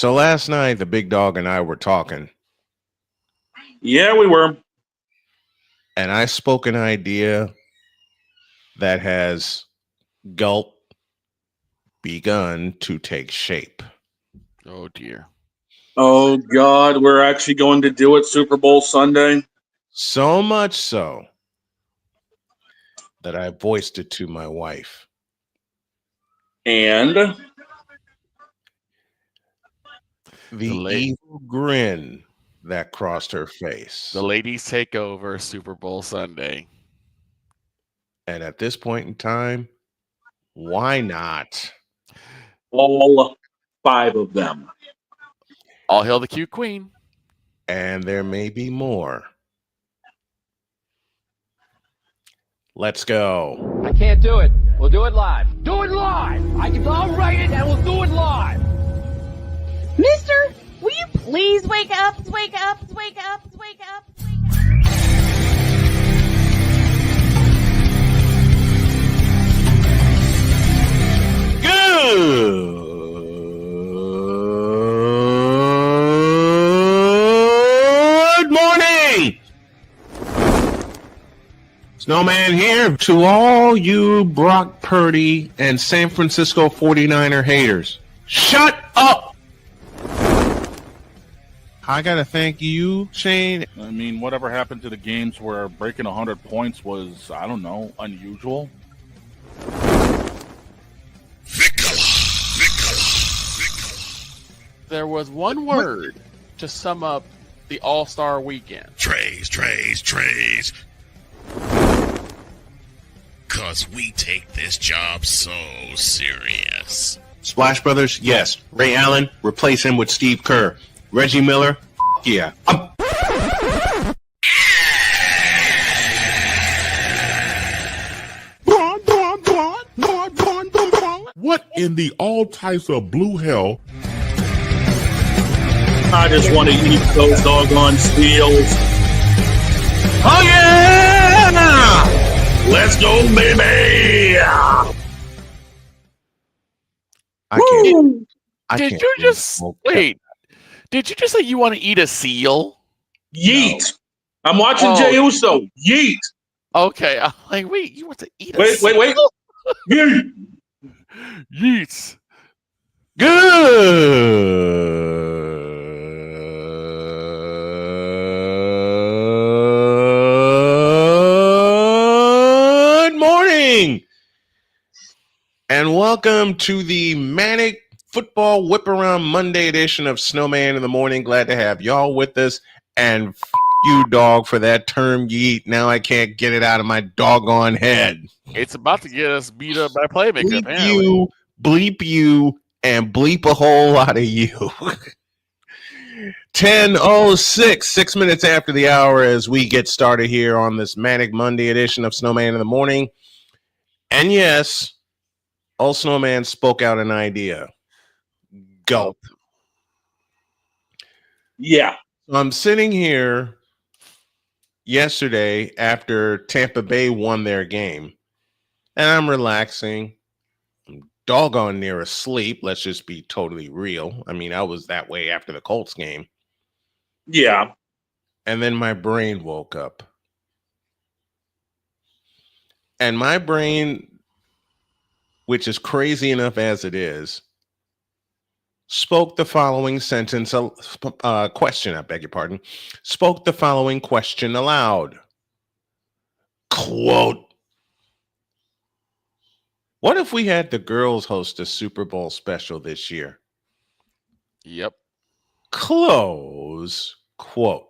So last night, the big dog and I were talking, Yeah, we were. and I spoke an idea that has gulp begun to take shape. Oh dear. Oh, God, we're actually going to do it Super Bowl Sunday. So much so that I voiced it to my wife. And The la- evil grin that crossed her face. The ladies take over Super Bowl Sunday. And at this point in time, why not? all 5 of them. All hail the cute queen. And there may be more. Let's go. I can't do it. We'll do it live. Do it live. I'll write it and we'll do it live. Mister, will you please wake up? Wake up, wake up, wake up, wake up. Good morning! Snowman here to all you Brock Purdy and San Francisco 49er haters. Shut up! I gotta thank you, Shane. I mean, whatever happened to the games where breaking 100 points was, I don't know, unusual? There was one word to sum up the All-Star weekend. Trays. Cause we take this job so serious. Splash Brothers, yes. Ray Allen, replace him with Steve Kerr. Reggie Miller, yeah. What in the all types of blue hell? I just want to eat those doggone steals. Oh, yeah! Let's go, baby! Did you just say you want to eat a seal? Yeet! No. I'm watching Oh. Jey Uso. Yeet! Okay, I'm like, wait, you want to eat a Wait. Yeet. Yeets. Good morning, and welcome to the Manic Football Whip Around Monday edition of Snowman in the Morning. Glad to have y'all with us, and you, dog, for that term yeet. Now I can't get it out of my doggone head. It's about to get us beat up by Playmaker. Bleep you, and bleep a whole lot of you. 10:06, 6 minutes after the hour as we get started here on this Manic Monday edition of Snowman in the Morning. And yes, old Snowman spoke out an idea. Gulp. Yeah. I'm sitting here yesterday after Tampa Bay won their game, and I'm relaxing. I'm doggone near asleep. Let's just be totally real. I mean, I was that way after the Colts game. Yeah. And then my brain woke up. And my brain, which is crazy enough as it is, spoke the following sentence, question, I beg your pardon, spoke the following question aloud. Quote, what if we had the girls host a Super Bowl special this year? Yep. Close quote.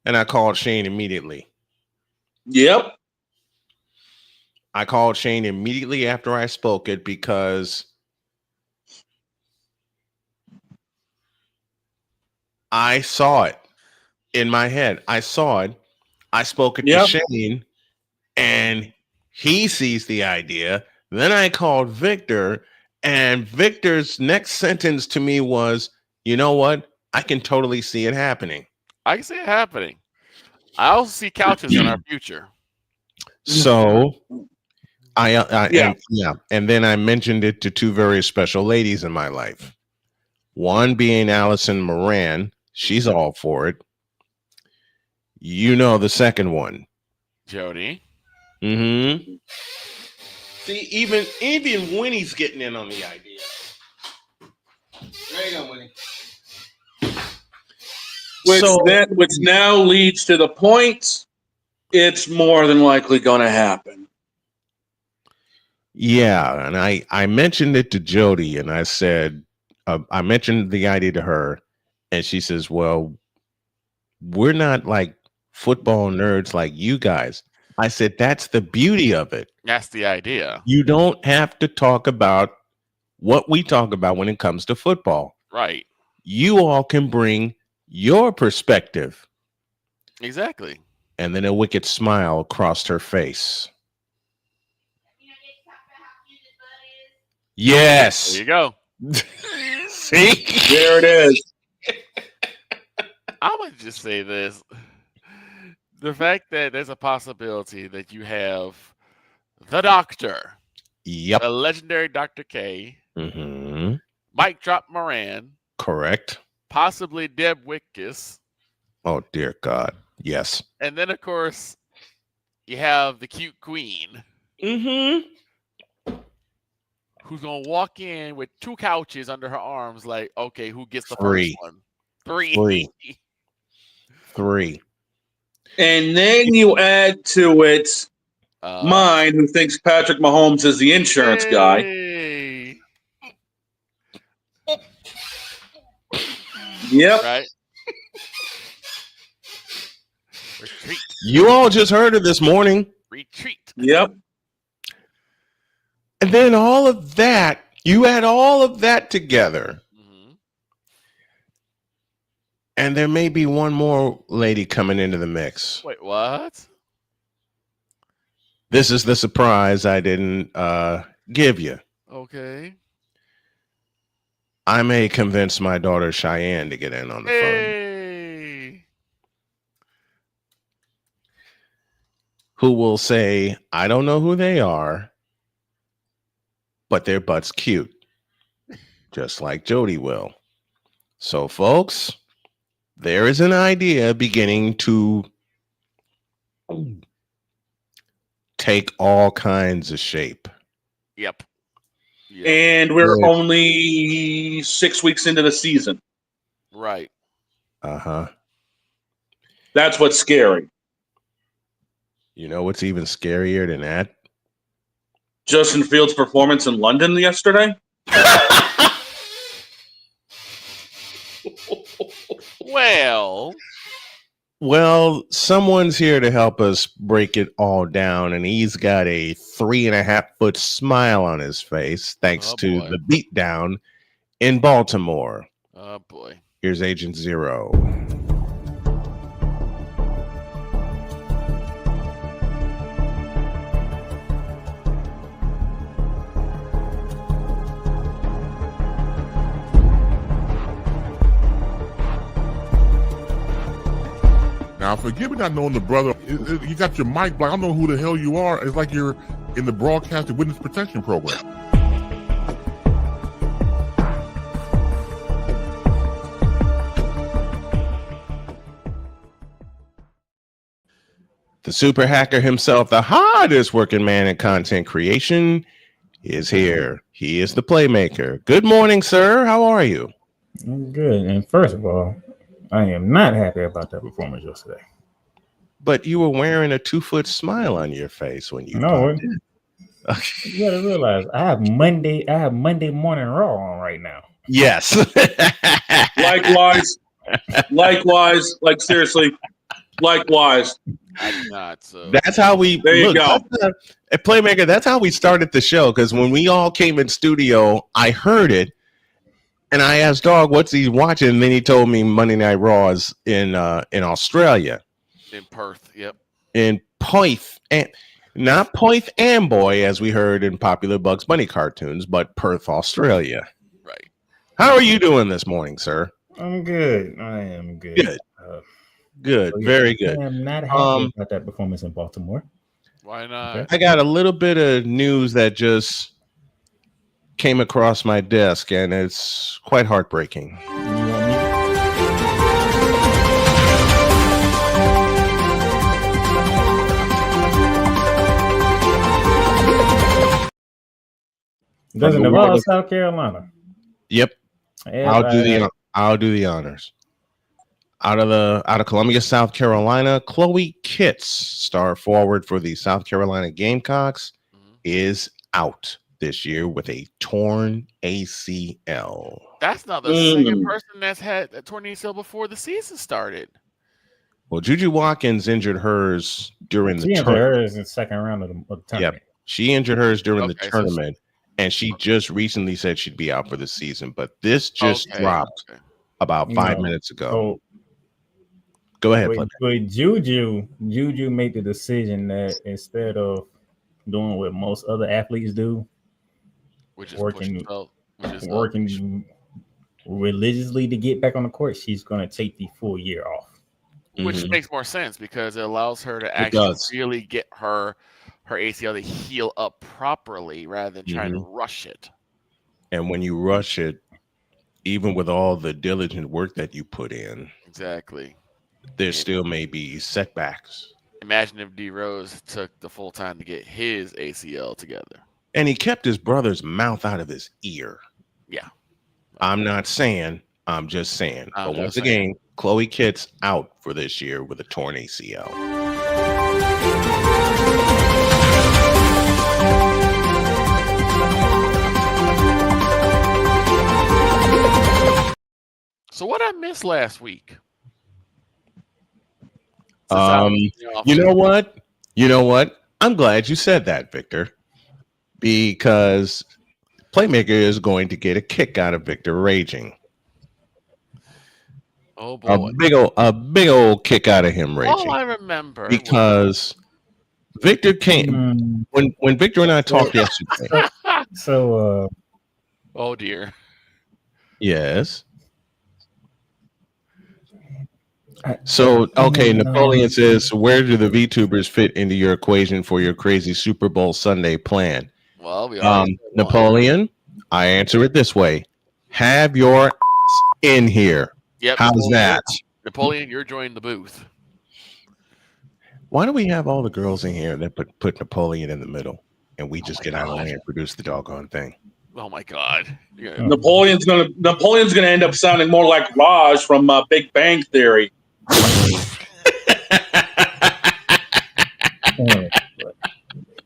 And I called Shane immediately. Yep. I called Shane immediately after I spoke it because I saw it in my head. I saw it. I spoke it to Shane, and he sees the idea. Then I called Victor, and Victor's next sentence to me was, you know what? I can totally see it happening. I can see it happening. I also see couches in our future. So And then I mentioned it to two very special ladies in my life. One being Allison Moran. She's all for it. You know the second one. Jody. Mm-hmm. See, even Winnie's getting in on the idea. There you go, Winnie. Which now leads to the point it's more than likely going to happen. Yeah, and I mentioned it to Jody, and I said, I mentioned the idea to her, and she says, well, we're not like football nerds like you guys. I said, that's the beauty of it. That's the idea. You don't have to talk about what we talk about when it comes to football. Right. You all can bring your perspective. Exactly. And then a wicked smile crossed her face. Yes. There you go. See? There it is. I'm going to just say this. The fact that there's a possibility that you have the Doctor. Yep. The legendary Dr. K. Mm-hmm. Mike Drop Moran. Correct. Possibly Deb Wickus. Oh, dear God. Yes. And then, of course, you have the cute queen. Mm-hmm. Who's going to walk in with 2 couches under her arms like, okay, who gets the Three. first one? Three. And then you add to it mine, who thinks Patrick Mahomes is the insurance guy. Yep. Right. Retreat. You all just heard it this morning. Retreat. Yep. And then all of that, you add all of that together. Mm-hmm. And there may be one more lady coming into the mix. Wait, what? This is the surprise I didn't give you. Okay. I may convince my daughter Cheyenne to get in on the phone. Who will say, I don't know who they are, but their butt's cute. Just like Jody will. So, folks, there is an idea beginning to take all kinds of shape. Yep. And we're only 6 weeks into the season. Right. Uh-huh. That's what's scary. You know what's even scarier than that? Justin Fields' performance in London yesterday. Well, someone's here to help us break it all down, and he's got a 3.5-foot smile on his face thanks to the beatdown in Baltimore. Oh, boy. Here's Agent Zero. Now, forgive me not knowing the brother. You got your mic black. I don't know who the hell you are. It's like you're in the broadcasting witness protection program. The super hacker himself, the hardest working man in content creation, is here. He is the playmaker. Good morning, sir. How are you? I'm good. And first of all, I am not happy about that performance yesterday. But you were wearing a 2-foot smile on your face when you You gotta realize I have Monday morning Raw on right now. Yes. Likewise, like seriously, likewise. I do not. So that's how we there you go. At Playmaker, that's how we started the show, because when we all came in studio, I heard it. And I asked Dog, what's he watching? And then he told me Monday Night Raw is in Australia. In Perth, yep. In Perth, and not Perth Amboy, as we heard in popular Bugs Bunny cartoons, but Perth, Australia. Right. How are you doing this morning, sir? I'm good. I am good. Good. Good. So Very good. I am not happy about that performance in Baltimore. Why not? Okay. I got a little bit of news that just came across my desk, and it's quite heartbreaking. You want me? Doesn't the involve world of- South Carolina. Yep, Yeah, I'll do the honors. Out of Columbia, South Carolina, Chloe Kitts, star forward for the South Carolina Gamecocks, is out this year with a torn ACL. That's not the second person that's had a torn ACL before the season started. Well, Juju Watkins injured hers during the tournament. hers in the second round of the tournament. Yep, she injured hers during the Okay, so tournament, and she just recently said she'd be out for the season. But this just dropped about 5 minutes ago. So, go ahead, with Juju made the decision that instead of doing what most other athletes do, which is working religiously to get back on the court, she's going to take the full year off. Which makes more sense because it allows her to actually really get her ACL to heal up properly rather than trying to rush it. And when you rush it, even with all the diligent work that you put in, exactly, there still may be setbacks. Imagine if D Rose took the full time to get his ACL together. And he kept his brother's mouth out of his ear. Yeah. I'm not saying, I'm just saying. But once again, Chloe Kitts out for this year with a torn ACL. So what I missed last week? You know what? I'm glad you said that, Victor, because Playmaker is going to get a kick out of Victor raging. Oh boy, a big old kick out of him raging. All I remember because Victor came when Victor and I talked yesterday. Oh dear. Yes. So, okay, Napoleon says, where do the VTubers fit into your equation for your crazy Super Bowl Sunday plan? Well, Napoleon, I answer it this way. Have your ass in here. Yep. How's that? Napoleon, you're joining the booth. Why do we have all the girls in here that put Napoleon in the middle and we just get out of the way and produce the doggone thing? Oh my God. Yeah. Napoleon's gonna end up sounding more like Raj from Big Bang Theory.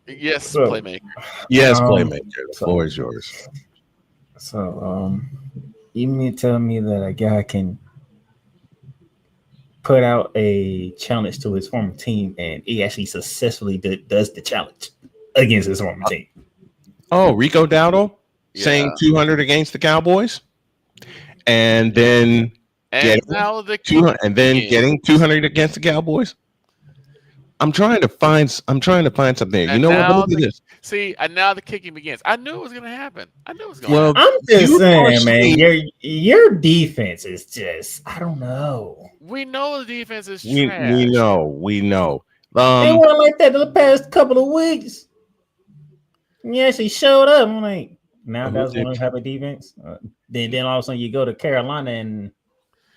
Yes, Playmaker. Yes, Playmaker. The floor is yours. So, you mean tell me that a guy can put out a challenge to his former team and he actually successfully does the challenge against his former team? Oh, Rico Dowdle saying 200 against the Cowboys, and then getting 200 against the Cowboys. I'm trying to find something. You know what? Let me do this. See, and now the kicking begins. I knew it was going to happen. I'm just saying, man, your defense is just, I don't know. We know the defense is trash. We know. They weren't like that the past couple of weeks. You actually showed up. I'm like, now guys want to have a defense. Then all of a sudden you go to Carolina and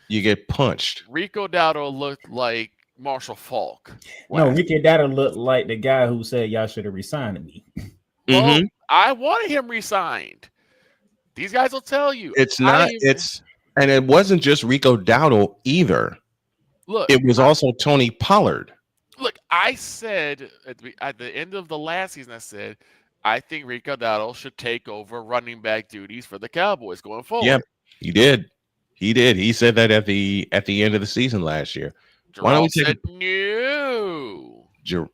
you get punched. Rico Dowdle looked like Marshall Falk. No, Rico Dowdle looked like the guy who said y'all should have resigned me. Well, I wanted him resigned. These guys will tell you. And it wasn't just Rico Dowdle either. Look, it was also Tony Pollard. Look, I said at the end of the last season, I said, I think Rico Dowdle should take over running back duties for the Cowboys going forward. Yep, he did. He said that at the end of the season last year. Why don't we take no? Gerald.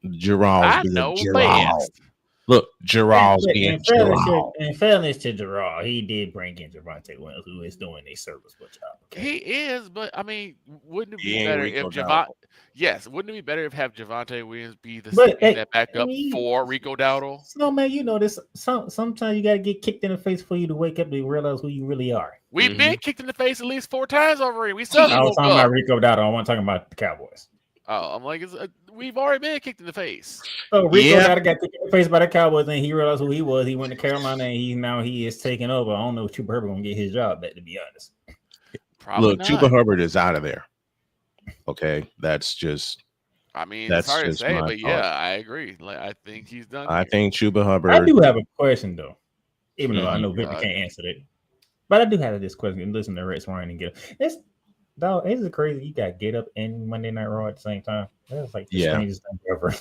Look, Gerald's being Gerald. In fairness to Gerald, he did bring in Javonte Williams, who is doing a serviceable job. Okay? He is, but I mean, wouldn't it be better if Javonte? Yes, wouldn't it be better if Javonte Williams be that backup for Rico Dowdle? No, man, you know this. Sometimes you got to get kicked in the face for you to wake up and realize who you really are. We've been kicked in the face at least 4 times already. We still. I was talking about Rico Dowdle. I wasn't talking about the Cowboys. Oh, I'm like, we've already been kicked in the face. So Rico got kicked in the face by the Cowboys, and he realized who he was. He went to Carolina, and he is taking over. I don't know if Chuba Hubbard gonna get his job back, to be honest. Probably Look, not. Chuba Hubbard is out of there. Okay, that's just. I mean, that's it's hard to just say, my but thought. yeah, I agree. Like, I think he's done. I think Chuba Hubbard. I do have a question though, even though I know Mhm. Victor can't answer it. But I do have this question. Listen to Rex Ryan and get it. Dog, is it crazy? You got Get Up and Monday Night Raw at the same time. That's like the strangest thing ever.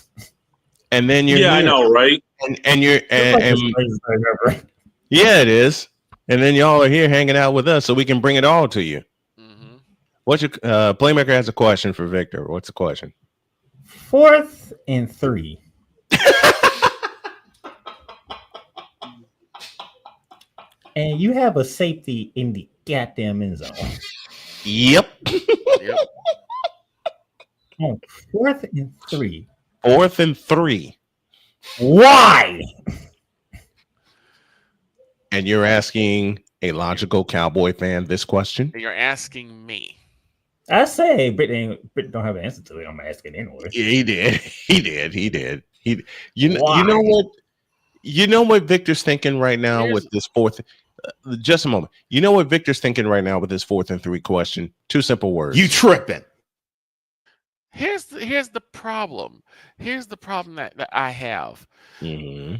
And then you're I know, right? And you're It's like the strangest thing ever. yeah, it is. And then y'all are here hanging out with us, so we can bring it all to you. Mm-hmm. What's your Playmaker has a question for Victor? What's the question? 4th and 3. And you have a safety in the goddamn end zone. Yep. Yep. On 4th and 3. 4th and 3. Why? And you're asking a logical Cowboy fan this question? And you're asking me. I say Britt don't have an answer to it. I'm asking anyway. Yeah, he did. You know what? You know what Victor's thinking right now with this 4th. Just a moment. You know what Victor's thinking right now with this 4th and 3 question? 2 simple words. You tripping. Here's the problem. Here's the problem that I have. Mm-hmm.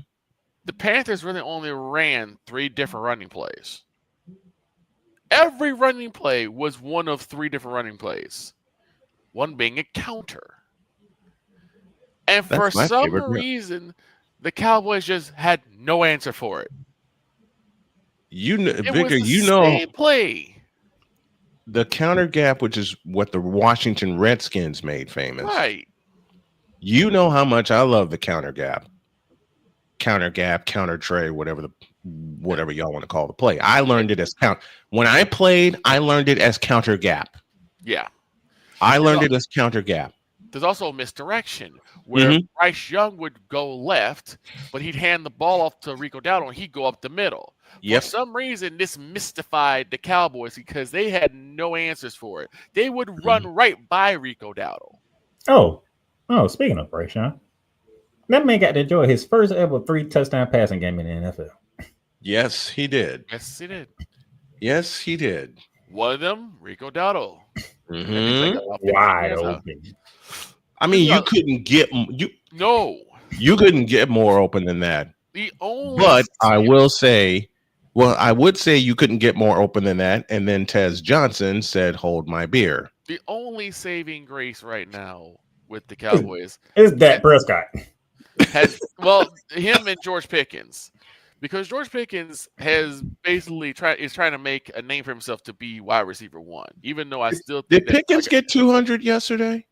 The Panthers really only ran 3 different running plays. Every running play was one of 3 different running plays. One being a counter. And for some reason, the Cowboys just had no answer for it. Victor, you know, same play. The counter gap, which is what the Washington Redskins made famous. Right. You know how much I love the counter gap, counter tray, whatever y'all want to call the play. I learned it as when I played, I learned it as counter gap. Yeah. I learned it as counter gap. There's also a misdirection where Bryce Young would go left, but he'd hand the ball off to Rico Dowdle and he'd go up the middle. Yep. For some reason, this mystified the Cowboys because they had no answers for it. They would run right by Rico Dowdle. Oh, speaking of Bryce Young, that man got to enjoy his first ever 3-touchdown passing game in the NFL. Yes, he did. Yes, he did. Yes, he did. One of them, Rico Dowdle. Wide open. I mean, you couldn't get you couldn't get more open than that. But I will say, I would say you couldn't get more open than that. And then Tez Johnson said, "Hold my beer." The only saving grace right now with the Cowboys is Dak Prescott. Him and George Pickens. Because George Pickens has basically trying to make a name for himself to be wide receiver 1, even though I still think did Pickens get 200 yesterday?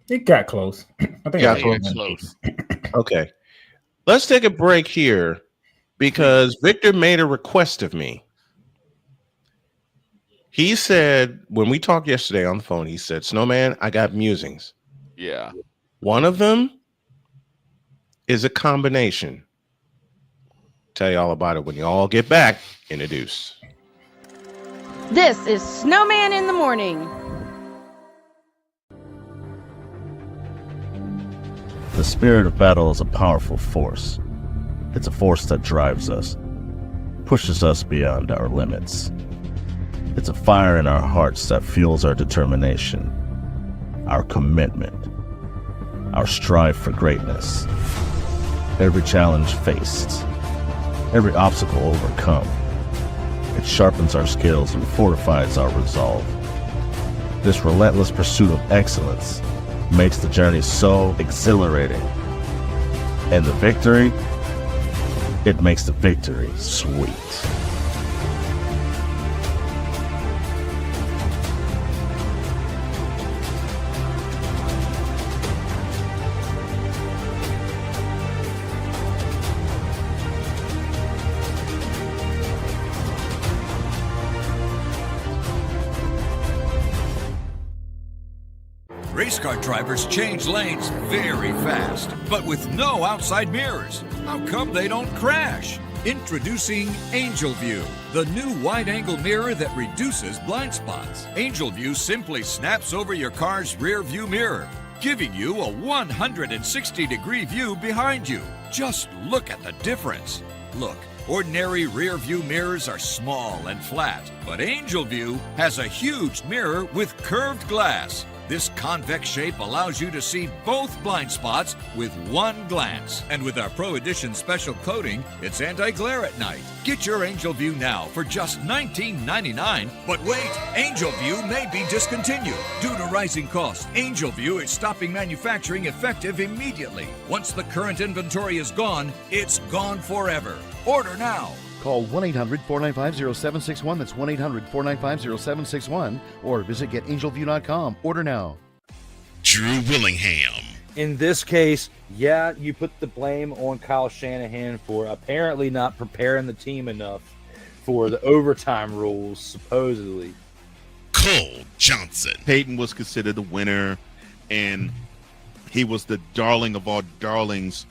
It got close. I think it got close. Okay, let's take a break here because Victor made a request of me. He said when we talked yesterday on the phone, he said, "Snowman, I got musings." Yeah, one of them is a combination. Tell you all about it when you all get back in the deuce. This is Snowman in the Morning. The spirit of battle is a powerful force. It's a force that drives us, pushes us beyond our limits. It's a fire in our hearts that fuels our determination, our commitment, our strive for greatness. Every challenge faced, every obstacle overcome, it sharpens our skills and fortifies our resolve. This relentless pursuit of excellence makes the journey so exhilarating. And the victory, it makes the victory sweet. Race car drivers change lanes very fast, but with no outside mirrors. How come they don't crash? Introducing Angel View, the new wide-angle mirror that reduces blind spots. Angel View simply snaps over your car's rear view mirror, giving you a 160-degree view behind you. Just look at the difference. Look, ordinary rear view mirrors are small and flat, but Angel View has a huge mirror with curved glass. This convex shape allows you to see both blind spots with one glance. And with our Pro Edition special coating, it's anti-glare at night. Get your Angel View now for just $19.99. But wait, Angel View may be discontinued. Due to rising costs, Angel View is stopping manufacturing effective immediately. Once the current inventory is gone, it's gone forever. Order now. Call 1-800-495-0761. That's 1-800-495-0761. Or visit getangelview.com. Order now. Drew Willingham. In this case, yeah, you put the blame on Kyle Shanahan for apparently not preparing the team enough for the overtime rules, supposedly. Cole Johnson. Peyton was considered the winner, and he was the darling of all darlings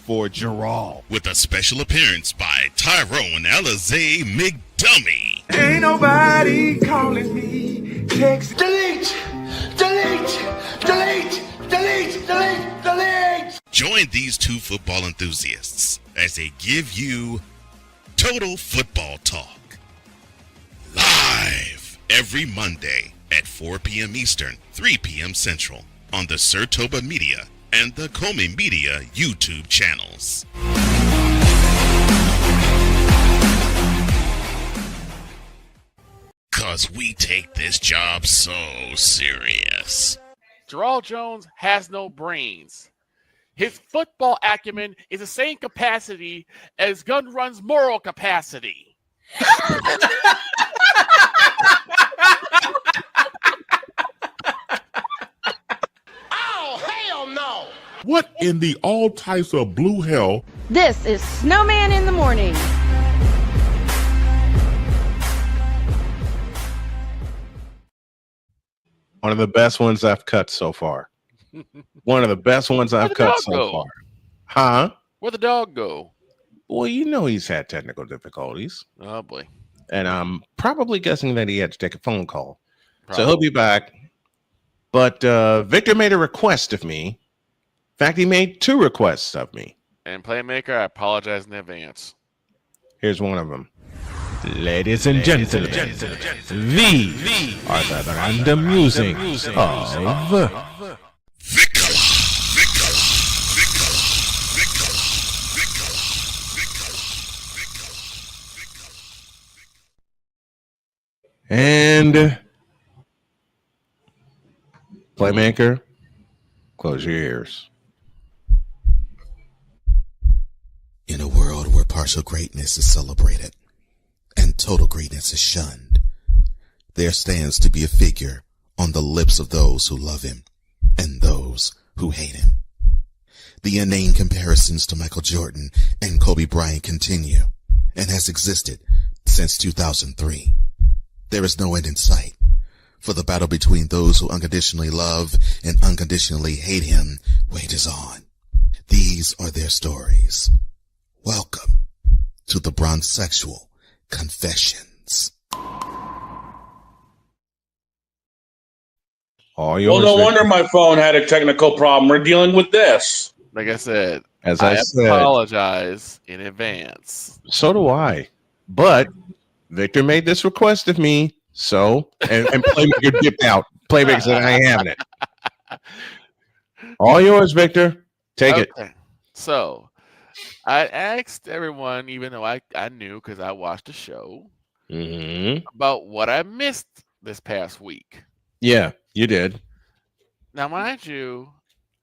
for Gerald. With a special appearance by Tyrone Alizé McDummy. Ain't nobody calling me. Text delete, delete, delete, delete, delete, delete. Join these two football enthusiasts as they give you Total Football Talk. Live every Monday at 4 p.m. Eastern, 3 p.m. Central on the Sertoba Media and the Comey Media YouTube channels. Cause we take this job so serious. Gerald Jones has no brains. His football acumen is the same capacity as Gun Run's moral capacity. What in the all types of blue hell? This is Snowman in the Morning. One of the best ones I've cut so far. One of the best ones I've cut so far. Huh? Where'd the dog go? Well, you know he's had technical difficulties. Oh, boy. And I'm probably guessing that he had to take a phone call. So he'll be back. But Victor made a request of me. In fact, he made 2 requests of me. And Playmaker, I apologize in advance. Here's one of them. Ladies and gentlemen, these are the random musings of and Playmaker, close your ears. In a world where partial greatness is celebrated and total greatness is shunned, there stands to be a figure on the lips of those who love him and those who hate him. The inane comparisons to Michael Jordan and Kobe Bryant continue and has existed since 2003. There is no end in sight, for the battle between those who unconditionally love and unconditionally hate him wages on. These are their stories. Welcome to the Bronzexual Confessions. Well, no wonder my phone had a technical problem. We're dealing with this. Like I said, as I said, apologize in advance. So do I. But Victor made this request of me, so and Playmaker dipped out. Playmaker said, I ain't having it. All yours, Victor. Take it. So I asked everyone, even though I knew because I watched the show, about what I missed this past week. Yeah, you did. Now, mind you,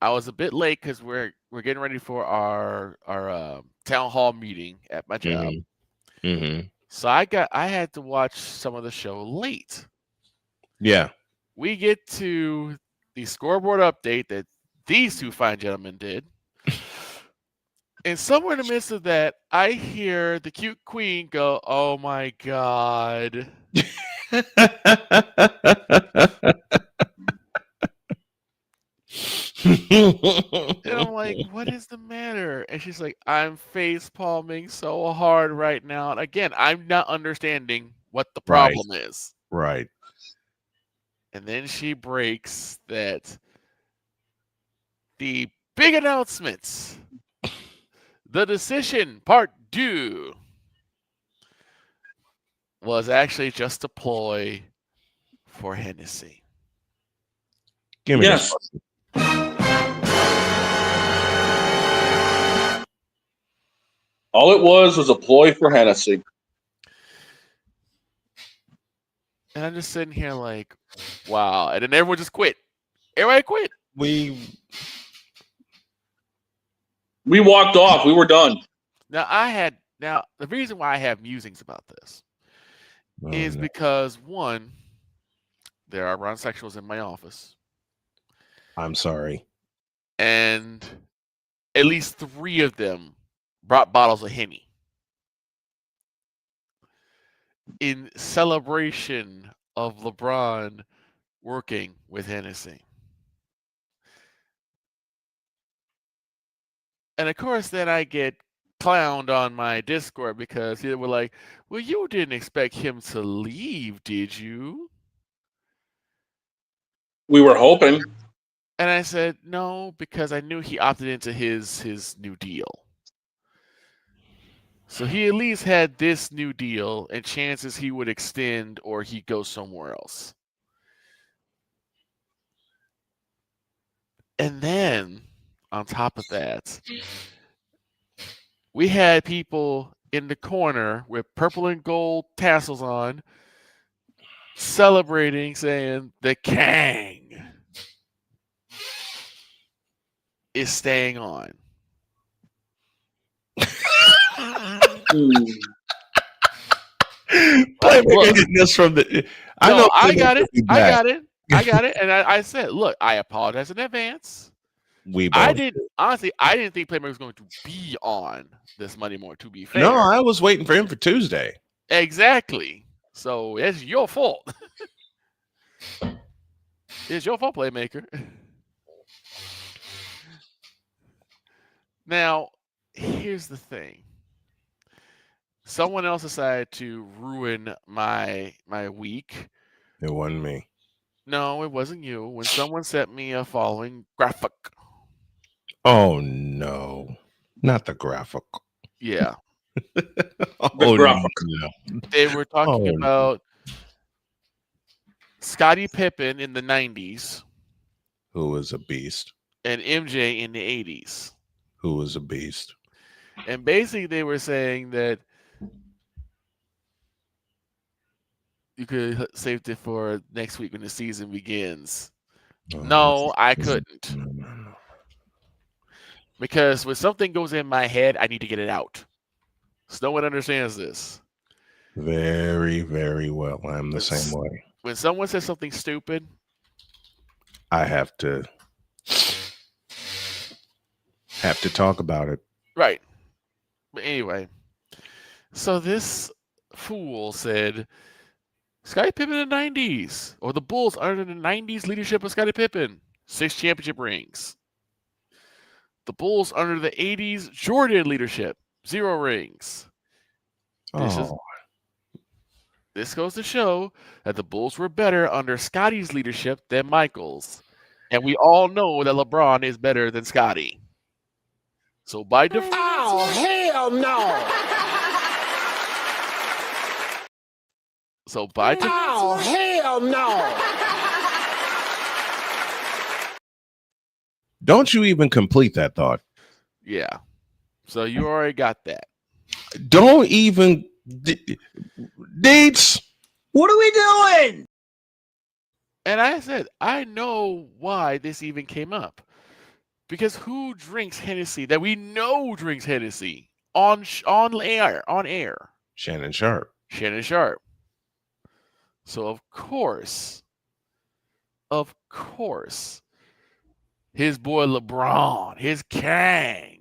I was a bit late because we're getting ready for our town hall meeting at my job. So I had to watch some of the show late. Yeah. We get to the scoreboard update that these two fine gentlemen did. And somewhere in the midst of that, I hear the cute queen go, "Oh my God." And I'm like, what is the matter? And she's like, I'm face palming so hard right now. And again, I'm not understanding what the problem is. Right. And then she breaks that the big announcements. The decision, part 2, was actually just a ploy for Hennessy. Give me this. All it was a ploy for Hennessy. And I'm just sitting here like, wow. And then everyone just quit. Everybody quit. We walked off. We were done. Now the reason why I have musings about this is because, one, there are transsexuals in my office. I'm sorry. And at least 3 of them brought bottles of Henny in celebration of LeBron working with Hennessy. And of course, then I get clowned on my Discord because they were like, well, you didn't expect him to leave, did you? We were hoping. And I said, no, because I knew he opted into his new deal. So he at least had this new deal and chances he would extend or he'd go somewhere else. And then, on top of that, we had people in the corner with purple and gold tassels on celebrating, saying the Kang is staying on. Playmaker getting this from the. I got it. And I said, look, I apologize in advance. I didn't think Playmaker was going to be on this Monday morning, to be fair. No, I was waiting for him for Tuesday. Exactly. So it's your fault. It's your fault, Playmaker. Now, here's the thing. Someone else decided to ruin my week. It wasn't me. No, it wasn't you. When someone sent me a following graphic. Oh no, not the graphic. Yeah. Oh graphic. no. They were talking about Scottie Pippen in the 90s. Who was a beast. And MJ in the 80s. Who was a beast. And basically they were saying that you could save it for next week when the season begins. No, I couldn't. No. Because when something goes in my head, I need to get it out. So no one understands this. Very, very well. I'm the same way. When someone says something stupid, I have to talk about it. Right. But anyway, so this fool said Scottie Pippen in the 90s, or the Bulls under the 90s leadership of Scottie Pippen, 6 championship rings. The Bulls under the 80s Jordan leadership, 0 rings. This goes to show that the Bulls were better under Scottie's leadership than Michael's. And we all know that LeBron is better than Scottie. So by default... Oh, hell no! So by default... Oh, hell no! Don't you even complete that thought. Yeah. So you already got that. Don't even... Dates. What are we doing? And I said, I know why this even came up. Because who drinks Hennessy that we know drinks Hennessy on air? Shannon Sharp. So of course, his boy LeBron, his Kang,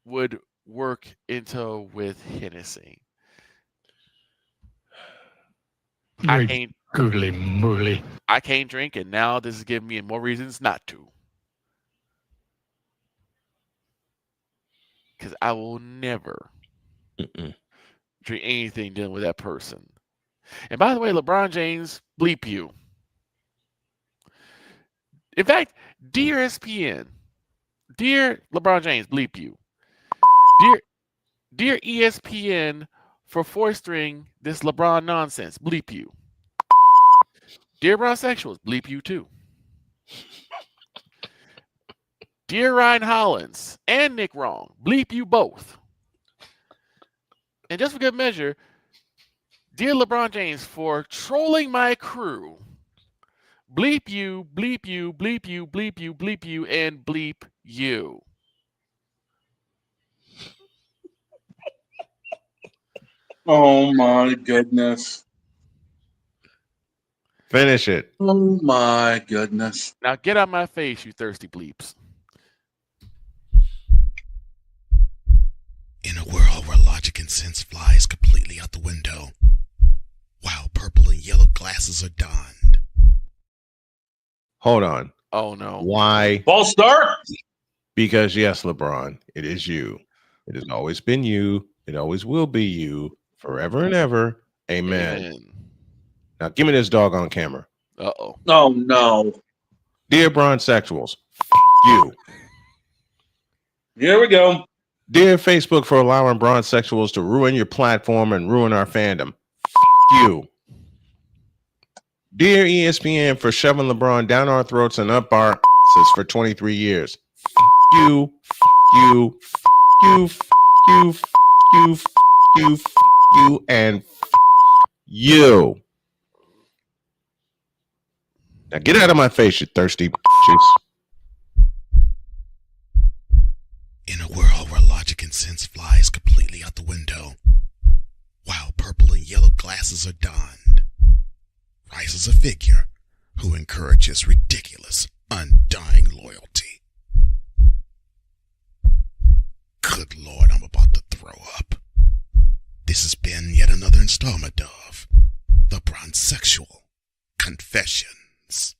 would work into with Hennessy. I can't drink, and now this is giving me more reasons not to. Because I will never drink anything dealing with that person. And by the way, LeBron James, bleep you. In fact, dear ESPN, dear LeBron James, bleep you. Dear ESPN for foistering this LeBron nonsense, bleep you. Dear Bronsexuals, bleep you too. Dear Ryan Hollins and Nick Wrong, bleep you both. And just for good measure, dear LeBron James for trolling my crew, bleep you, bleep you, bleep you, bleep you, bleep you, and bleep you. Oh my goodness. Finish it. Oh my goodness. Now get out my face, you thirsty bleeps. In a world where logic and sense flies completely out the window, while purple and yellow glasses are donned. Hold on. Oh no. Why? False start? Because yes, LeBron, it is you. It has always been you. It always will be you forever and ever. Amen. Now give me this dog on camera. Uh-oh. Oh no. Dear Bronsexuals, you. Here we go. Dear Facebook for allowing Bronsexuals to ruin your platform and ruin our fandom. You. Dear ESPN for shoving LeBron down our throats and up our asses for 23 years. You, you, you, you, you, you, you, and you. Now get out of my face, you thirsty bitches. In a world where logic and sense flies completely out the window, while purple and yellow glasses are donned, rises a figure who encourages ridiculous, undying loyalty. Good Lord, I'm about to throw up. This has been yet another installment of The Bronsexual Confessions.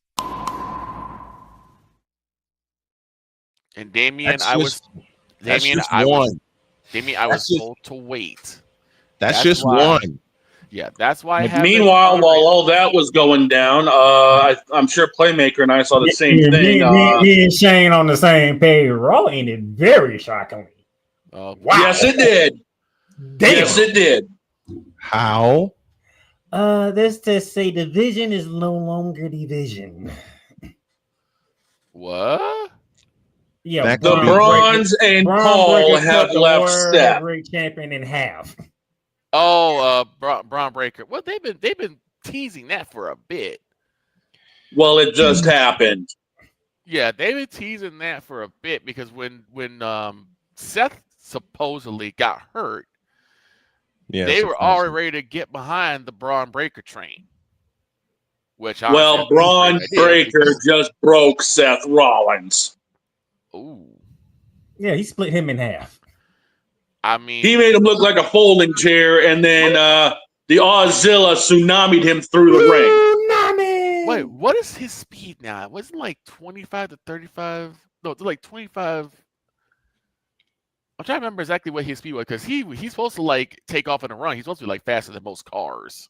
And Damien, That's I just was one. told to wait. That's just why- one. Yeah, that's why I have Meanwhile, while all that was going down, I'm sure Playmaker and I saw the same Yeah, thing. me and Shane on the same page. Raw ended very shockingly. Wow. Yes, it did. Damn. Yes, it did. How? Let's just say division is no longer division. What? Yeah, The Bronze and Paul have left Seth. Heavyweight champion in half. Oh, Braun Breaker. Well, they've been teasing that for a bit. Well, it just happened. Yeah, they've been teasing that for a bit because when Seth supposedly got hurt, they were already ready to get behind the Braun Breaker train. Which Well, Braun Breaker just broke Seth Rollins. Ooh. Yeah, he split him in half. I mean, He made him look like a folding chair, and then the Auszilla tsunami'd him through the ring. Wait, what is his speed now? It wasn't like 25 to 35. No, it's like 25. I'm trying to remember exactly what his speed was because he's supposed to like take off in a run. He's supposed to be like faster than most cars.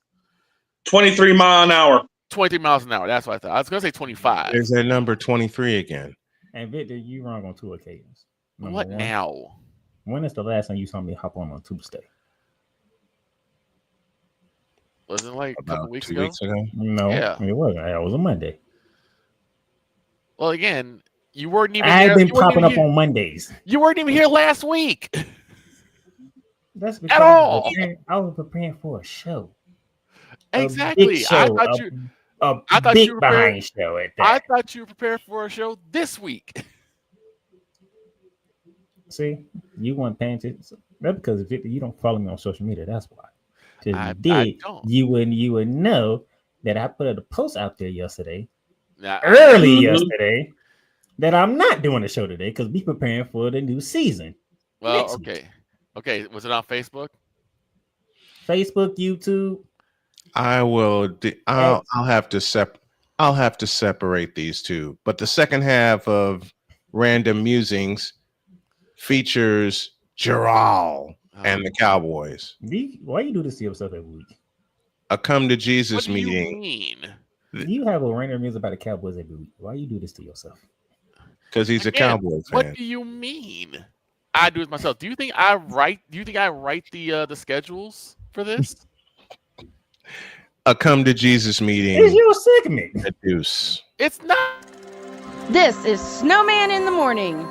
23 mile an hour. 23 miles an hour. That's what I thought. I was gonna say 25. There's that number 23 again. And Victor, you wrong on 2 occasions. What now? When is the last time you saw me hop on Tuesday? Wasn't it like a couple weeks 2 ago? weeks ago? No, Yeah. it wasn't. It was a Monday. Well, again, you weren't even. I've been you weren't popping even up here- on Mondays. You weren't even here last week. That's because At all. I was preparing for a show. Exactly. A big show, I thought you. a I thought big you were prepared. behind show at that. I thought you were prepared for a show this week. See, you weren't paying attention. That's because Victor, you don't follow me on social media. That's why. Because I you did, don't. you would know that I put a post out there yesterday, Now, early yesterday, that I'm not doing a show today because we preparing for the new season. Well, next week. okay. Okay. Was it on Facebook? Facebook, YouTube. I will. I'll have to I'll have to separate these two. But the second half of Random Musings features Gerald and the Cowboys. Why you do this to yourself every week? A come to Jesus What do you meeting. mean? You have a random news about the Cowboys every week. Why you do this to yourself? Because he's a Cowboys fan. What do you mean? I do it myself. Do you think I write the schedules for this? A come to Jesus meeting. It's your segment. At Deuce. It's not. This is Snowman in the Morning.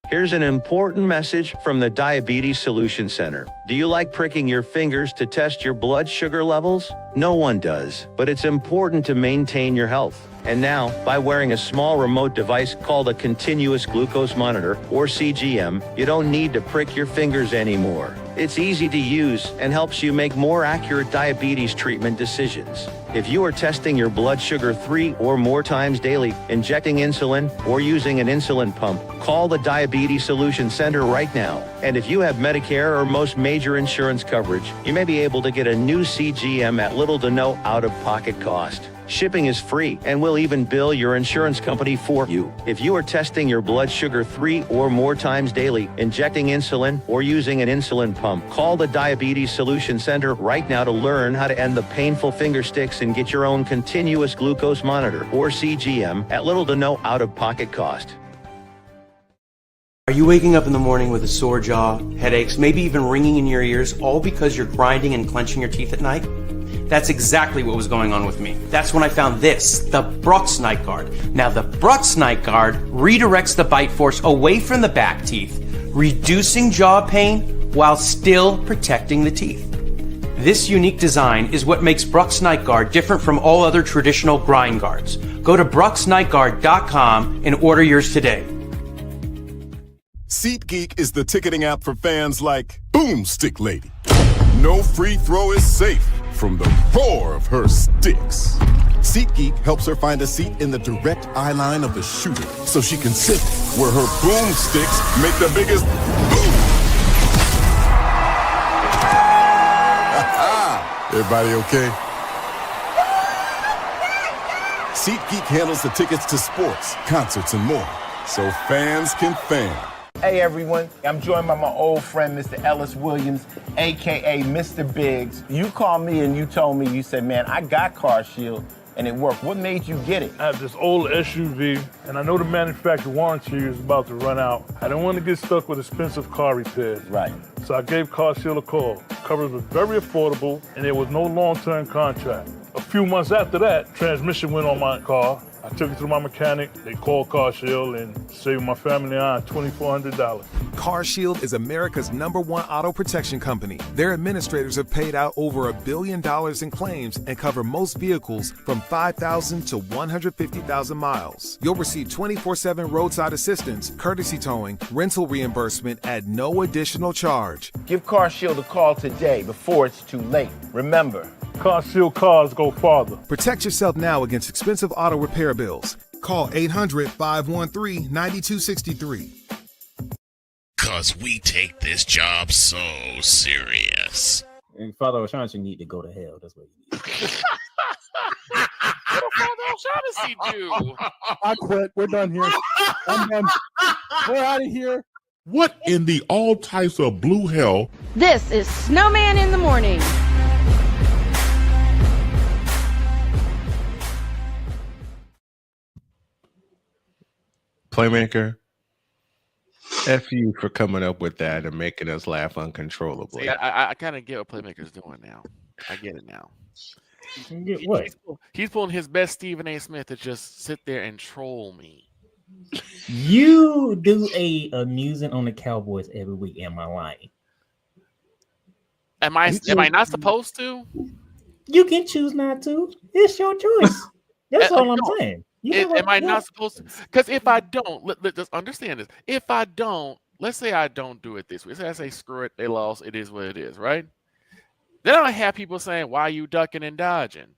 Here's an important message from the Diabetes Solution Center. Do you like pricking your fingers to test your blood sugar levels? No one does, but it's important to maintain your health. And now, by wearing a small remote device called a continuous glucose monitor, or CGM, you don't need to prick your fingers anymore. It's easy to use and helps you make more accurate diabetes treatment decisions. If you are testing your blood sugar 3 or more times daily, injecting insulin, or using an insulin pump, call the Diabetes Solution Center right now. And if you have Medicare or most major insurance coverage, you may be able to get a new CGM at little to no out-of-pocket cost. Shipping is free, and we'll even bill your insurance company for you. If you are testing your blood sugar 3 or more times daily, injecting insulin, or using an insulin pump, call the Diabetes Solution Center right now to learn how to end the painful finger sticks and get your own continuous glucose monitor, or CGM, at little to no out-of-pocket cost. Are you waking up in the morning with a sore jaw, headaches, maybe even ringing in your ears, all because you're grinding and clenching your teeth at night? That's exactly what was going on with me. That's when I found this, the Bucs Night Guard. Now the Bucs Night Guard redirects the bite force away from the back teeth, reducing jaw pain while still protecting the teeth. This unique design is what makes Bucs Night Guard different from all other traditional grind guards. Go to BruxNightGuard.com and order yours today. SeatGeek is the ticketing app for fans like Boomstick Lady. No free throw is safe from the roar of her sticks. SeatGeek helps her find a seat in the direct eye line of the shooter so she can sit where her boomsticks make the biggest boom. Everybody okay? SeatGeek handles the tickets to sports, concerts, and more, so fans can fan. Hey everyone, I'm joined by my old friend, Mr. Ellis Williams, AKA Mr. Biggs. You called me and you told me, you said, man, I got Car Shield and it worked. What made you get it? I have this old SUV and I know the manufacturer warranty is about to run out. I didn't want to get stuck with expensive car repairs. Right. So I gave Car Shield a call. Coverage was very affordable and there was no long-term contract. A few months after that, transmission went on my car. I took it to my mechanic, they called Car Shield and saved my family and I $2,400. Car Shield is America's #1 auto protection company. Their administrators have paid out over $1 billion in claims and cover most vehicles from 5,000 to 150,000 miles. You'll receive 24/7 roadside assistance, courtesy towing, rental reimbursement at no additional charge. Give Car Shield a call today before it's too late. Remember, Car Shield cars go farther. Protect yourself now against expensive auto repair bills. Call 800-513-9263. Cause we take this job so serious. And Father O'Shaughnessy need to go to hell. That's what he needs. What did Father O'Shaughnessy do? I quit. We're done here. I'm done. We're out of here. What in the all types of blue hell? This is Snowman in the Morning. Playmaker, F you for coming up with that and making us laugh uncontrollably. See, I kind of get what Playmaker's doing now. I get it now. Get what? He's pulling his best Stephen A. Smith to just sit there and troll me. You do a musing on the Cowboys every week. Am I lying? Am I not supposed to? You can choose not to. It's your choice. That's all I'm saying. Am I not supposed to? Because if I don't, let's understand this. If I don't, let's say I don't do it this way. Let's say I say, screw it, they lost. It is what it is, right? Then I have people saying, why are you ducking and dodging?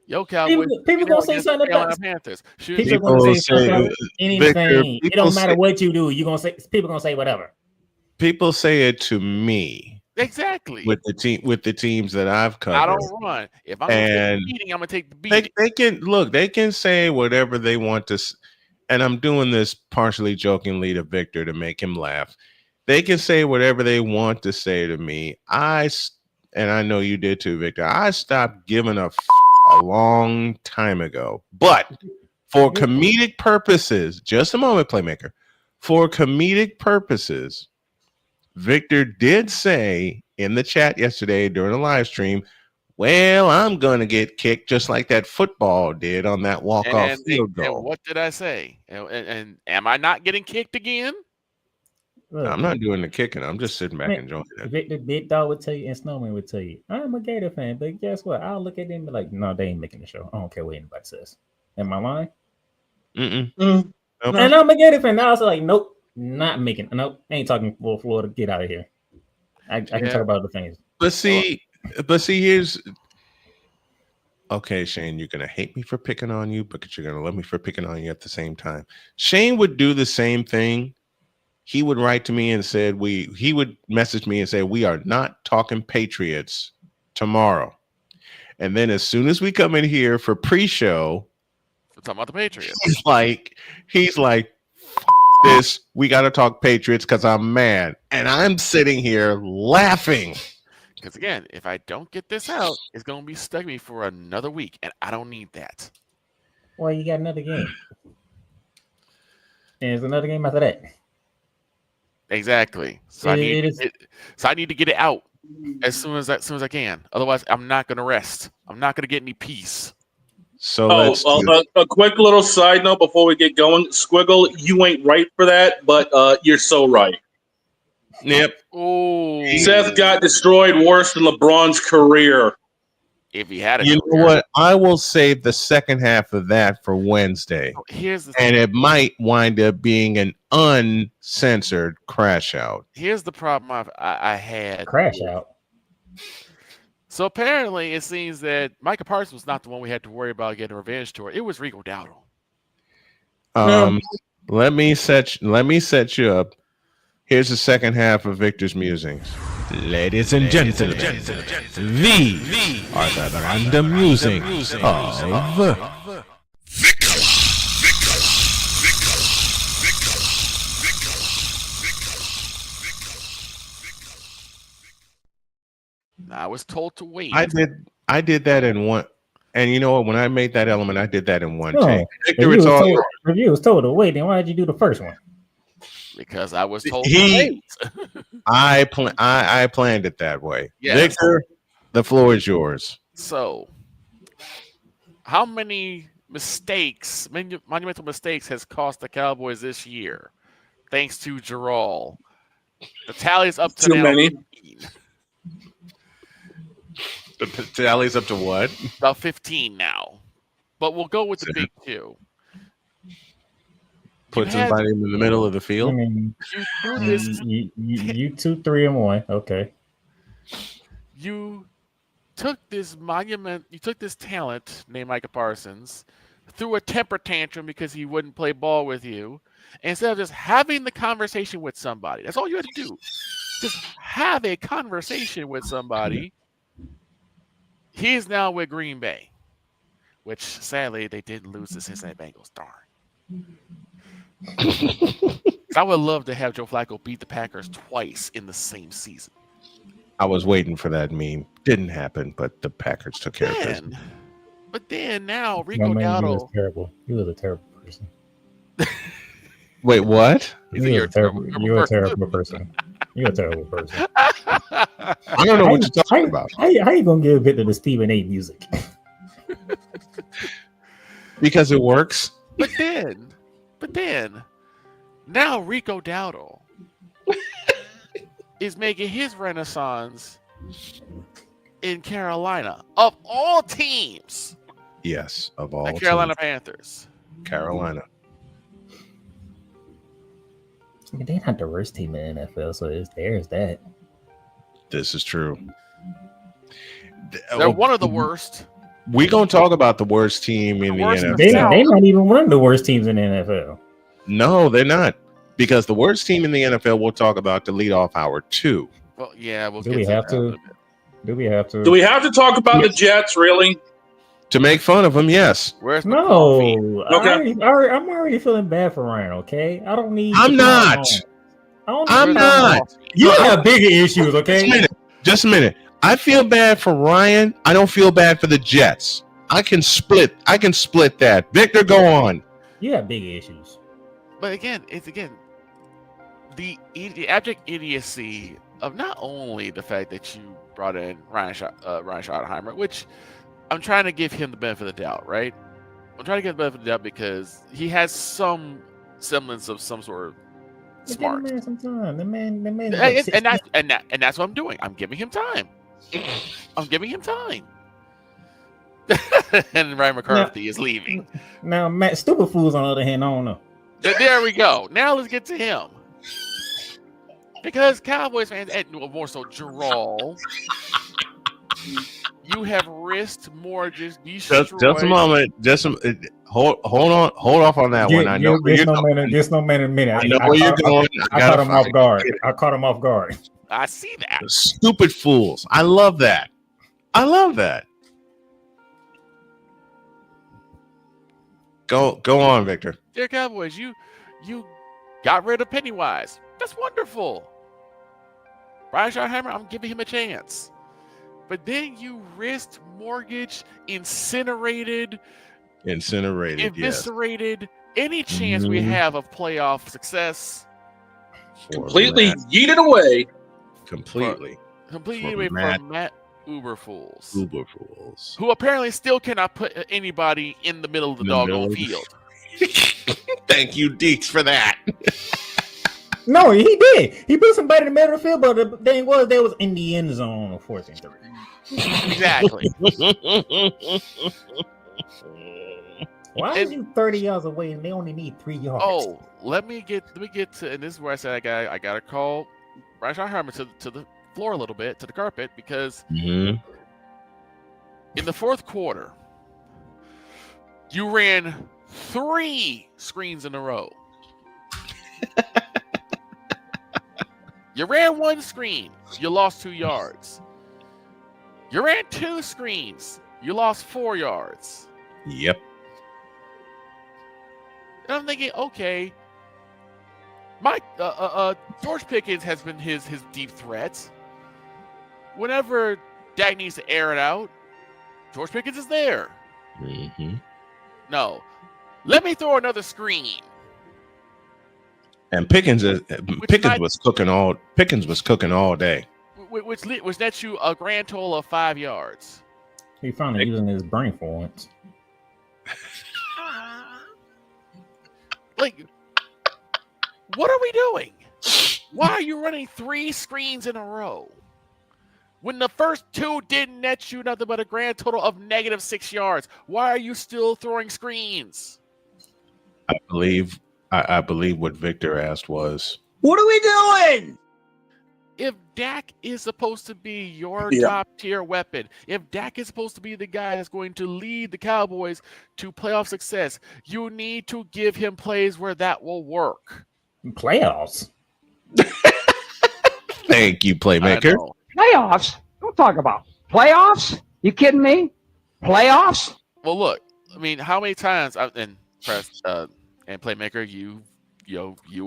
Yo, Cowboys. People gonna say something about Panthers. People gonna say something about anything. It don't matter what you do. You gonna say people gonna say whatever. People say it to me. Exactly. With the teams that I've covered. I don't run. If I'm gonna take the beating, I'm gonna take the beating. They can say whatever they want to, and I'm doing this partially jokingly to Victor to make him laugh. They can say whatever they want to say to me. And I know you did too, Victor. I stopped giving a a long time ago. But for comedic purposes, just a moment, Playmaker. For comedic purposes, Victor did say in the chat yesterday during the live stream, well, I'm going to get kicked just like that football did on that walk-off field goal. And what did I say? And am I not getting kicked again? I'm not doing the kicking. I'm just sitting back enjoying it. Victor Big Dog would tell you, and Snowman would tell you, I'm a Gator fan, but guess what? I'll look at them and be like, no, they ain't making the show. I don't care what anybody says. Am I lying? Nope. And I'm a Gator fan. Now I was like, nope, not making. Nope, ain't talking for Florida. Get out of here. I can talk about other things. But see, here's okay, Shane. You're gonna hate me for picking on you, but you're gonna love me for picking on you at the same time. Shane would do the same thing. He would write to me and said he would message me and say we are not talking Patriots tomorrow. And then as soon as we come in here for pre-show, we're talking about the Patriots. He's like, this, we got to talk Patriots because I'm mad. And I'm sitting here laughing. Because again, if I don't get this out, it's going to be stuck with me for another week. And I don't need that. Well, you got another game. And there's another game after that. Exactly. So I need to get it out as soon as I can. Otherwise, I'm not going to rest. I'm not going to get any peace. So a quick little side note before we get going. Squiggle, you ain't right for that, but you're so right. Yep. Oh, Seth got destroyed worse than LeBron's career. If he had it, you know what? I will save the second half of that for Wednesday. Here's the and it might wind up being an uncensored crash out. Here's the problem I had. Crash out. So apparently, it seems that Micah Parsons was not the one we had to worry about getting a revenge tour. It was Rico Dowdle. Let me set you up. Here's the second half of Victor's musings. Ladies and gentlemen, these are the random musings of I was told to wait. I did that in one, and you know what? When I made that element, I did that in one Oh, take. if Victor, it's all yours. if you was told to wait, then why did you do the first one? Because I was told to wait. I planned it that way. Yes. Victor, the floor is yours. So, how many mistakes, monumental mistakes, has cost the Cowboys this year? Thanks to Gerald. The tally is up to Too now many. 15. The tally's up to what? About 15 now. But we'll go with the big two. Put somebody in the middle of the field. I mean, you 2, 3, and 1. Okay. You took this talent named Micah Parsons, threw a temper tantrum because he wouldn't play ball with you, instead of just having the conversation with somebody. That's all you had to do. Just have a conversation with somebody. He's now with Green Bay, which sadly they didn't lose the Cincinnati Bengals. Darn. I would love to have Joe Flacco beat the Packers twice in the same season. I was waiting for that meme. Didn't happen, but the Packers took care of business. But then now Rico You Dowdle. was terrible. You was a terrible person. Wait, what? You're a terrible person. You're a terrible person. I don't know what you're talking about. How you gonna give Victor the Stephen A. music? Because it works. But then, now Rico Dowdle is making his renaissance in Carolina. Of all teams. Yes, of all The Carolina teams. Panthers. Carolina. I mean, they're not the worst team in the NFL, so there's that. This is true. They're one of the worst. We're going to talk about the worst team in the NFL. They not even one of the worst teams in the NFL. No, they're not. Because the worst team in the NFL we'll talk about to lead off hour 2. Well, yeah, we'll Do get we to have that to? in a bit. Do we have to? Do we have to talk about the Jets, really? To make fun of them, yes. Where's my No, Okay. I'm already feeling bad for Ryan. Okay, I don't need. I'm not. I'm not. You have bigger issues. Okay. Just a minute. I feel bad for Ryan. I don't feel bad for the Jets. I can split that. Victor, go on. You have big issues. But again, it's the abject idiocy of not only the fact that you brought in Ryan Schottenheimer, which I'm trying to give him the benefit of the doubt, right? I'm trying to give the benefit of the doubt because he has some semblance of some sort of smart. The man some time. The man. And that's what I'm doing. I'm giving him time. I'm giving him time. And Ryan McCarthy is leaving. Now, Matt, stupid fools, on the other hand, I don't know. There we go. Now let's get to him. Because Cowboys fans, and more so Jarrell, you have risked more just destroyed. Just a moment. Hold off on that one. I know where you're going. There's no man in a minute. I know where you're going. I caught him off guard. I caught him off guard. I see that. Stupid fools. I love that. Go on, Victor. Dear Cowboys, you got rid of Pennywise. That's wonderful. Brian Schottenheimer, I'm giving him a chance. But then you risked, mortgage, incinerated, eviscerated any chance we have of playoff success. Completely yeeted away. Completely away from Matt Uberfools. Uberfools. Who apparently still cannot put anybody in the middle of the doggone field. Thank you, Deeks, for that. No, he did. He put somebody in the middle of the field, but the thing was, they was in the end zone on 4th and 3. Exactly. Why is you 30 yards away and they only need 3 yards? Oh, let me get to, and this is where I said I got to call Brian Schottenheimer to the floor a little bit, to the carpet, because in the fourth quarter, you ran 3 screens in a row. You ran 1 screen, you lost 2 yards. You ran 2 screens, you lost 4 yards. Yep. And I'm thinking, okay, George Pickens has been his deep threat. Whenever Dak needs to air it out, George Pickens is there. No, let me throw another screen. And Pickens was cooking all day. Which nets you a grand total of 5 yards. He finally using his brain for once. Like, what are we doing? Why are you running 3 screens in a row? When the first 2 didn't net you nothing but a grand total of negative 6 yards. Why are you still throwing screens? I believe what Victor asked was, what are we doing? If Dak is supposed to be your top tier weapon, if Dak is supposed to be the guy that's going to lead the Cowboys to playoff success, you need to give him plays where that will work. Playoffs? Thank you, playmaker. Playoffs? Don't talk about playoffs. You kidding me? Playoffs? Well, look. I mean, how many times and playmaker, you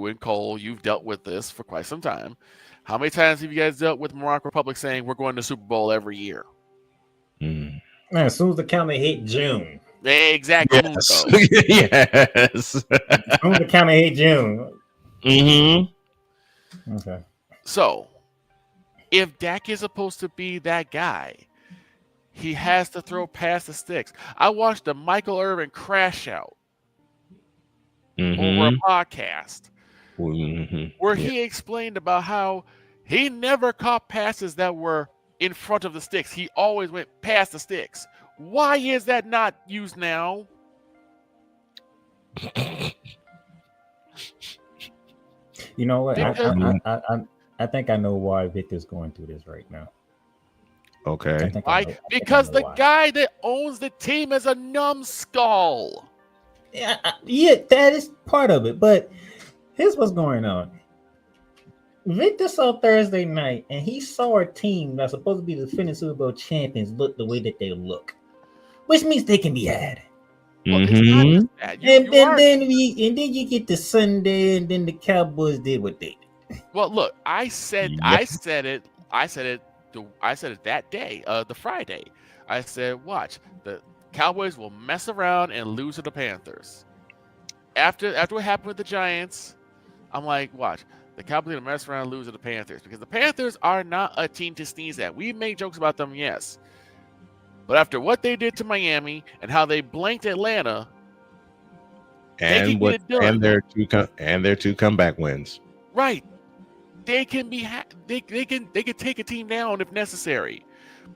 and Cole, you've dealt with this for quite some time. How many times have you guys dealt with Morocco Republic saying we're going to Super Bowl every year? Man, as soon as the calendar hit June. Exactly. Yes. Yes. As soon as the calendar hit June. Okay. So, if Dak is supposed to be that guy, he has to throw past the sticks. I watched the Michael Irvin crash out over a podcast where he explained about how he never caught passes that were in front of the sticks. He always went past the sticks. Why is that not used now? You know what? I think I know why Victor's going through this right now. Okay. Why? Because the guy that owns the team is a numbskull. Yeah, that is part of it. But here's what's going on. Victor saw Thursday night, and he saw a team that's supposed to be the defending Super Bowl champions look the way that they look, which means they can be had. Well, and then you get to Sunday, and then the Cowboys did what they did. Well, look, I said it that day, the Friday. I said, watch, the Cowboys will mess around and lose to the Panthers. After what happened with the Giants, I'm like, watch. The Cowboys will mess around and lose to the Panthers because the Panthers are not a team to sneeze at. We make jokes about them, yes. But after what they did to Miami and how they blanked Atlanta, they can get it done. And their two comeback wins. Right. They can be they can take a team down if necessary.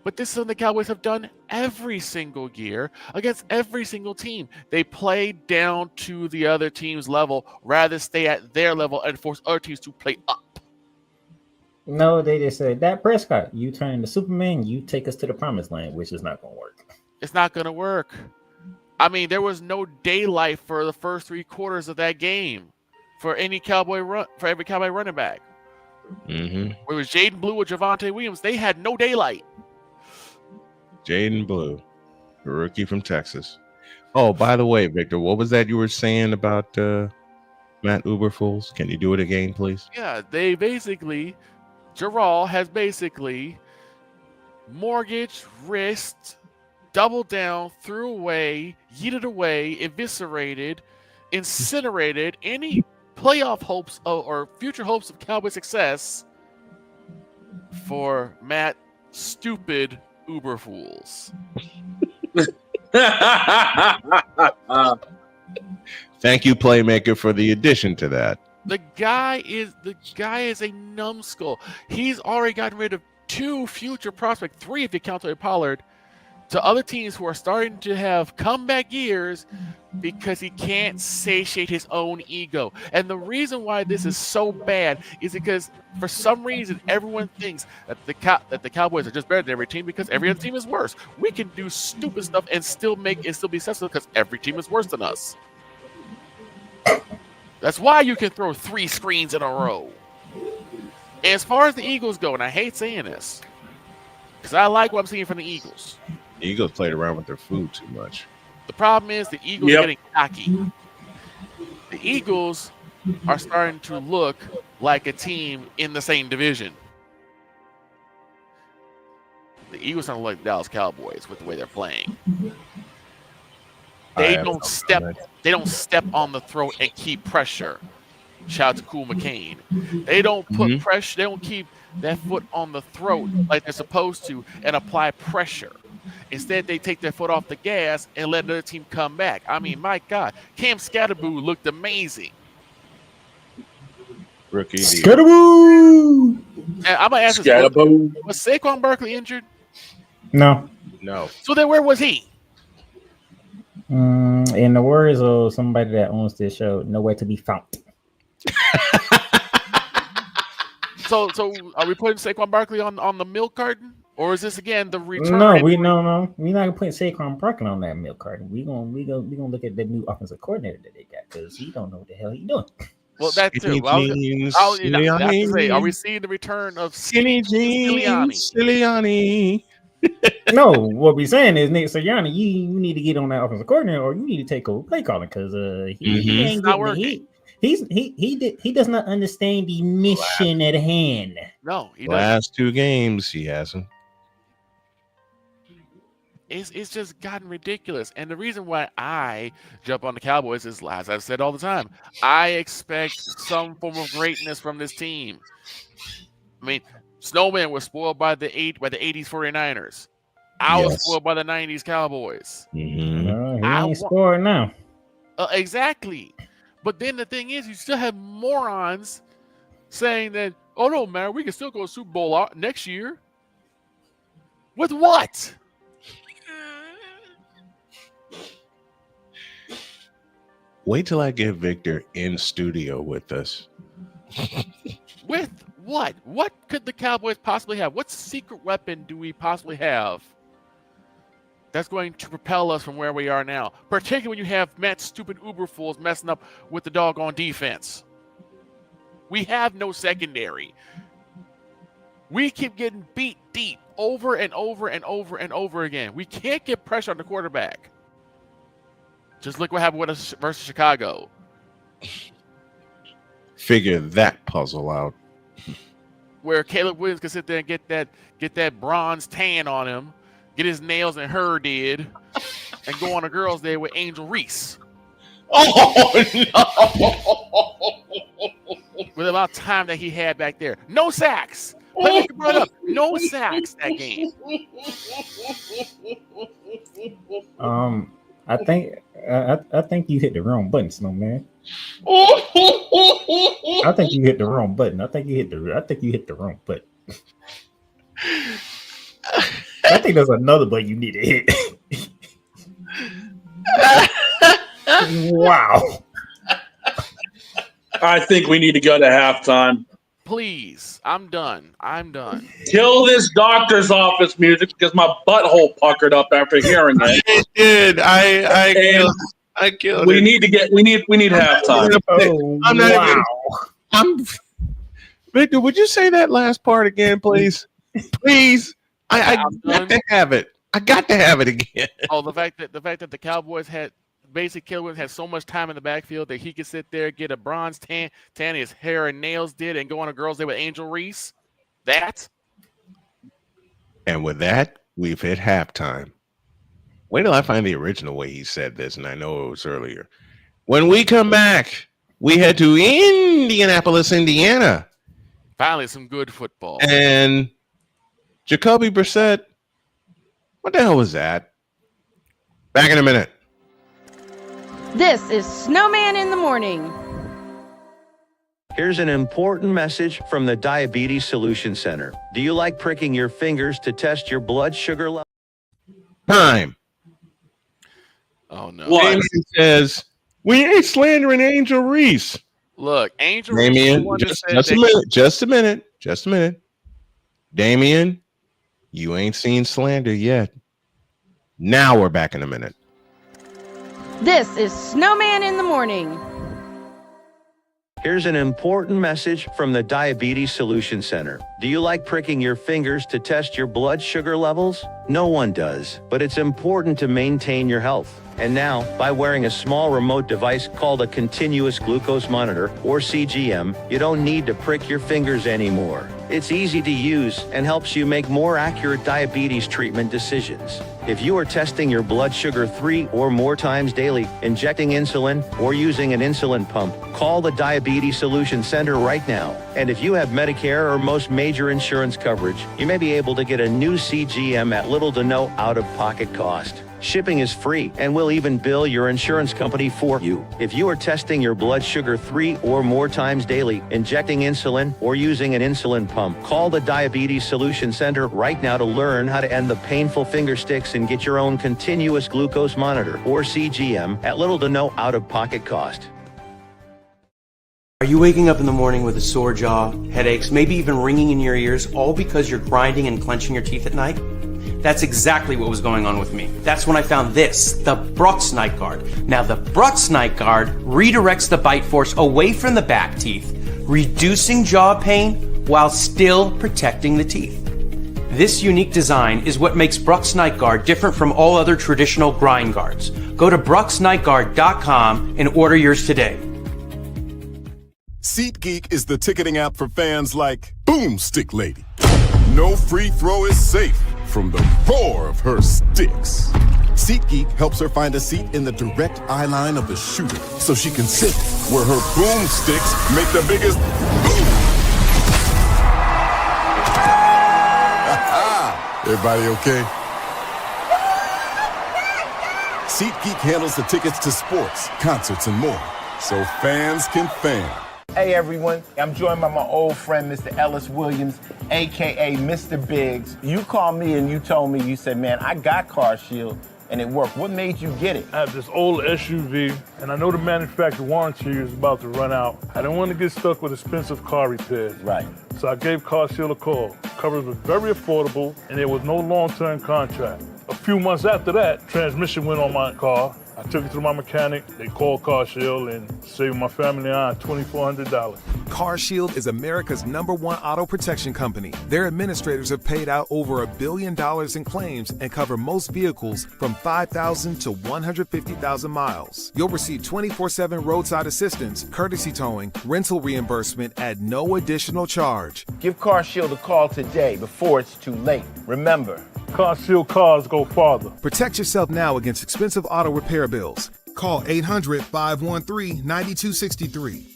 But this is something the Cowboys have done every single year against every single team. They play down to the other team's level rather than stay at their level and force other teams to play up. No, they just said, Dak Prescott, you turn into Superman, you take us to the promised land, which is not going to work. It's not going to work. I mean, there was no daylight for the first 3 quarters of that game for every Cowboy running back. Mm-hmm. Where it was Jaden Blue or Javonte Williams, they had no daylight. Jaden Blue, a rookie from Texas. Oh, by the way, Victor, what was that you were saying about Matt Uberfools? Can you do it again, please? Yeah, they basically, Jarrell has basically mortgaged, risked, doubled down, threw away, yeeted away, eviscerated, incinerated any playoff hopes or future hopes of Cowboy success for Matt Stupid Uberfools. Thank you, Playmaker, for the addition to that. The guy is a numbskull. He's already gotten rid of 2 future prospects, 3 if you count Tony Pollard, to other teams who are starting to have comeback years because he can't satiate his own ego. And the reason why this is so bad is because for some reason everyone thinks that the Cowboys are just better than every team because every other team is worse. We can do stupid stuff and still be successful because every team is worse than us. That's why you can throw 3 screens in a row. And as far as the Eagles go, and I hate saying this, because I like what I'm seeing from the Eagles. The Eagles played around with their food too much. The problem is the Eagles are getting cocky. The Eagles are starting to look like a team in the same division. The Eagles are like Dallas Cowboys with the way they're playing. They don't step on the throat and keep pressure. Shout out to Cool McCain. They don't put pressure. They don't keep that foot on the throat like they're supposed to and apply pressure. Instead, they take their foot off the gas and let another team come back. I mean, my God, Cam Scatterboo looked amazing. Rookie. Scatterboo! And I'm gonna ask this: was Saquon Barkley injured? No. So then, where was he? In the words of somebody that owns this show, nowhere to be found. So are we putting Saquon Barkley on the milk carton, or is this again the return? No. We're not gonna put Saquon Barkley on that milk carton. We gonna look at the new offensive coordinator that they got because he don't know what the hell he doing. Well, that too. I have to say, are we seeing the return of Skinny Jeans Sirianni? No, what we're saying is Nick Sirianni, you need to get on that offensive coordinator, or you need to take over play calling because he ain't not working. He does not understand the mission at hand. No, he doesn't. Last 2 games he hasn't. It's just gotten ridiculous. And the reason why I jump on the Cowboys is, as I've said all the time, I expect some form of greatness from this team. I mean, Snowman was spoiled by the 80s 49ers. I was spoiled by the 90s Cowboys. He ain't spoiled now. Exactly. But then the thing is, you still have morons saying that, oh no, man, we can still go to Super Bowl next year. With what? Wait till I get Victor in studio with us. With what? What could the Cowboys possibly have? What secret weapon do we possibly have that's going to propel us from where we are now? Particularly when you have Matt Stupid Uberfools messing up with the doggone defense. We have no secondary. We keep getting beat deep over and over and over and over again. We can't get pressure on the quarterback. Just look what happened with us versus Chicago. Figure that puzzle out. Where Caleb Williams can sit there and get that bronze tan on him, get his nails and her did, and go on a girls' day with Angel Reese. Oh no! With about time that he had back there, no sacks. Let me brought up no sacks that game. I think you hit the wrong button, Snowman. I think you hit the wrong button. I think you hit the wrong button. I think there's another button you need to hit. Wow. I think we need to go to halftime. Please, I'm done. Kill this doctor's office music because my butthole puckered up after hearing it. It did. I killed we it. need halftime. Victor, would you say that last part again, please? Please. I got to have it. I got to have it again. Oh, the fact that the Cowboys had Kilburn had so much time in the backfield that he could sit there, get a bronze tan his hair and nails did, and go on a girls' day with Angel Reese. And with that, we've hit halftime. Wait till I find the original way he said this, and I know it was earlier. When we come back, we head to Indianapolis, Indiana. Finally, some good football. And Jacoby Brissett, what the hell was that? Back in a minute. This is Snowman in the Morning. Here's an important message from the Diabetes Solution Center. Do you like pricking your fingers to test your blood sugar level? Time. Oh, no. Damien says, we ain't slandering Angel Reese. Look, Angel Damien, Reese. just a minute. Damien, you ain't seen slander yet. Now we're back in a minute. This is Snowman in the Morning. Here's an important message from the Diabetes Solution Center. Do you like pricking your fingers to test your blood sugar levels? No one does, but it's important to maintain your health. And now, by wearing a small remote device called a continuous glucose monitor, or CGM, you don't need to prick your fingers anymore. It's easy to use and helps you make more accurate diabetes treatment decisions. If you are testing your blood sugar 3 or more times daily, injecting insulin, or using an insulin pump, call the Diabetes Solution Center right now. And if you have Medicare or most major insurance coverage, you may be able to get a new CGM at little to no out-of-pocket cost. Shipping is free, and we'll even bill your insurance company for you. If you are testing your blood sugar 3 or more times daily, injecting insulin, or using an insulin pump, call the Diabetes Solution Center right now to learn how to end the painful finger sticks and get your own continuous glucose monitor, or CGM, at little to no out-of-pocket cost. Are you waking up in the morning with a sore jaw, headaches, maybe even ringing in your ears, all because you're grinding and clenching your teeth at night? That's exactly what was going on with me. That's when I found this, the Bucs Night Guard. Now, the Bucs Night Guard redirects the bite force away from the back teeth, reducing jaw pain while still protecting the teeth. This unique design is what makes Bucs Night Guard different from all other traditional grind guards. Go to BruxNightGuard.com and order yours today. SeatGeek is the ticketing app for fans like Boomstick Lady. No free throw is safe from the roar of her sticks. SeatGeek helps her find a seat in the direct eye line of the shooter so she can sit where her boomsticks make the biggest boom. Everybody okay? SeatGeek handles the tickets to sports, concerts, and more, so fans can fan. Hey everyone, I'm joined by my old friend, Mr. Ellis Williams, AKA Mr. Biggs. You called me and you told me, you said, man, I got CarShield and it worked. What made you get it? I have this old SUV and I know the manufacturer warranty is about to run out. I didn't want to get stuck with expensive car repairs. Right. So I gave CarShield a call. Coverage was very affordable and there was no long-term contract. A few months after that, transmission went on my car. I took it to my mechanic, they called CarShield and saved my family and I $2,400. CarShield is America's #1 auto protection company. Their administrators have paid out over $1 billion in claims and cover most vehicles from 5,000 to 150,000 miles. You'll receive 24/7 roadside assistance, courtesy towing, rental reimbursement at no additional charge. Give CarShield a call today before it's too late. Remember, CarShield cars go farther. Protect yourself now against expensive auto repair bills. Call 800-513-9263.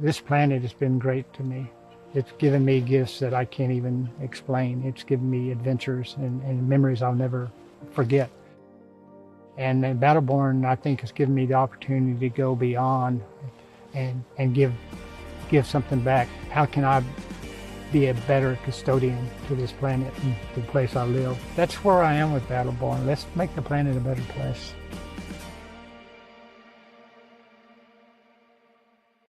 This planet has been great to me. It's given me gifts that I can't even explain. It's given me adventures and memories I'll never forget. And Battleborn, I think, has given me the opportunity to go beyond and give something back. How can I be a better custodian to this planet and the place I live? That's where I am with Battleborn. Let's make the planet a better place.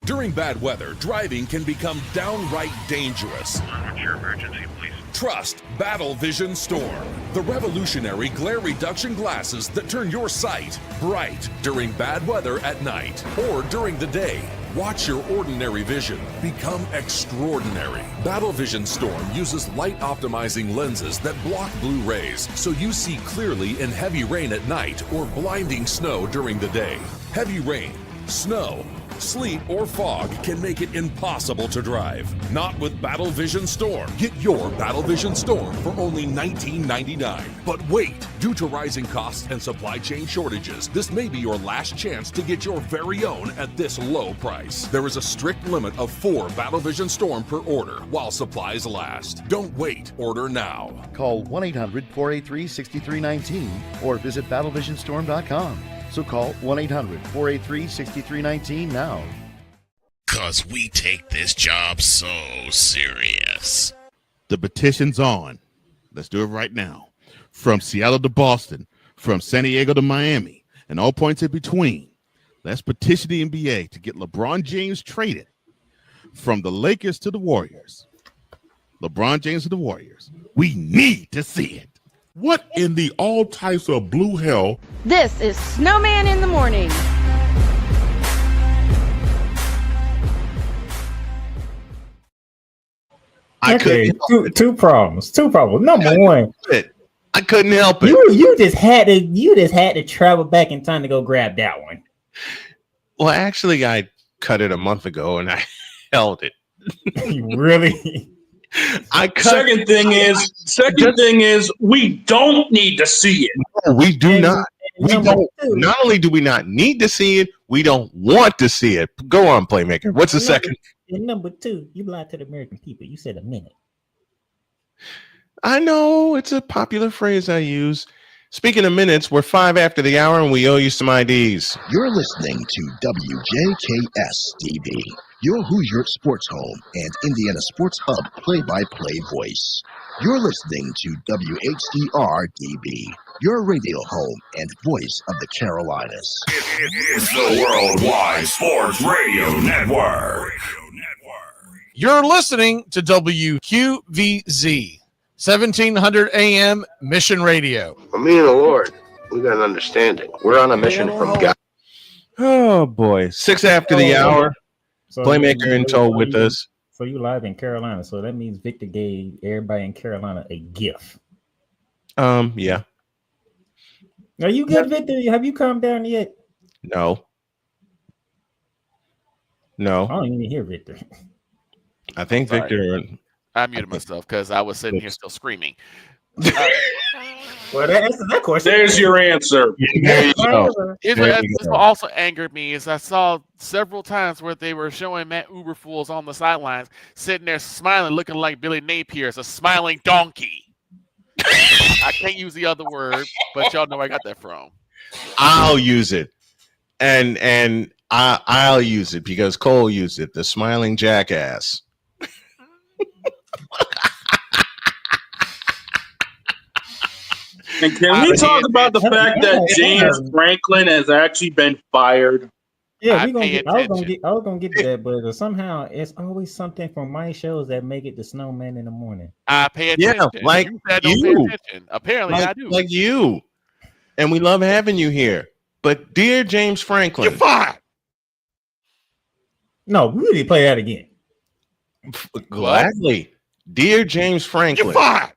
During bad weather, driving can become downright dangerous. What's your emergency, please? Trust Battle Vision Storm, the revolutionary glare reduction glasses that turn your sight bright during bad weather at night or during the day. Watch your ordinary vision become extraordinary. Battle Vision Storm uses light optimizing lenses that block blue rays so you see clearly in heavy rain at night or blinding snow during the day. Heavy rain, snow, sleet, or fog can make it impossible to drive. Not with Battle Vision Storm. Get your Battle Vision Storm for only $19.99. But wait, due to rising costs and supply chain shortages, this may be your last chance to get your very own at this low price. There is a strict limit of 4 Battle Vision Storm per order while supplies last. Don't wait, order now. Call 1-800-483-6319 or visit battlevisionstorm.com. So call 1-800-483-6319 now. 'Cause we take this job so serious. The petition's on. Let's do it right now. From Seattle to Boston, from San Diego to Miami, and all points in between. Let's petition the NBA to get LeBron James traded. From the Lakers to the Warriors. LeBron James to the Warriors. We need to see it. What in the all types of blue hell? This is Snowman in the Morning. Okay, two problems. Number one, I couldn't help it. You just had to travel back in time to go grab that one. Well, actually, I cut it a month ago and I held it. You really? Second thing is we don't need to see it. No, we do not. We don't. Not only do we not need to see it, we don't want to see it. Go on, Playmaker. What's the second? And number two, you lied to the American people. You said a minute. I know it's a popular phrase I use. Speaking of minutes, we're 5 after the hour and we owe you some IDs. You're listening to WJKS-TV, your Hoosier Sports Home and Indiana Sports Hub play-by-play voice. You're listening to WHDR-DB, your radio home and voice of the Carolinas. It's the Worldwide Sports Radio Network. You're listening to WQVZ, 1700 AM Mission Radio. For me and the Lord, we got an understanding. We're on a mission from God. Oh, boy. 6 after the hour. So Playmaker in tow with us. So you live in Carolina. So that means Victor gave everybody in Carolina a gift. Yeah. Are you good, Victor? Have you calmed down yet? No. I don't even hear Victor. I think Sorry. Victor. I muted myself because I was sitting here still screaming. Well, that answers that question. There's your answer. Here's what also angered me is I saw several times where they were showing Matt Uberfools on the sidelines, sitting there smiling, looking like Billy Napier's a smiling donkey. I can't use the other word, but y'all know where I got that from. I'll use it, and I'll use it because Cole used it. The smiling jackass. And can we talk about the fact that James Franklin has actually been fired? Yeah, I was gonna get to that, but somehow it's always something from my shows that make it the Snowman in the Morning. I pay attention. Yeah, like you said don't pay attention. Apparently, I do. Like you, and we love having you here. But dear James Franklin, you're fired. No, we need to play that again. Gladly. Dear James Franklin. You're fired.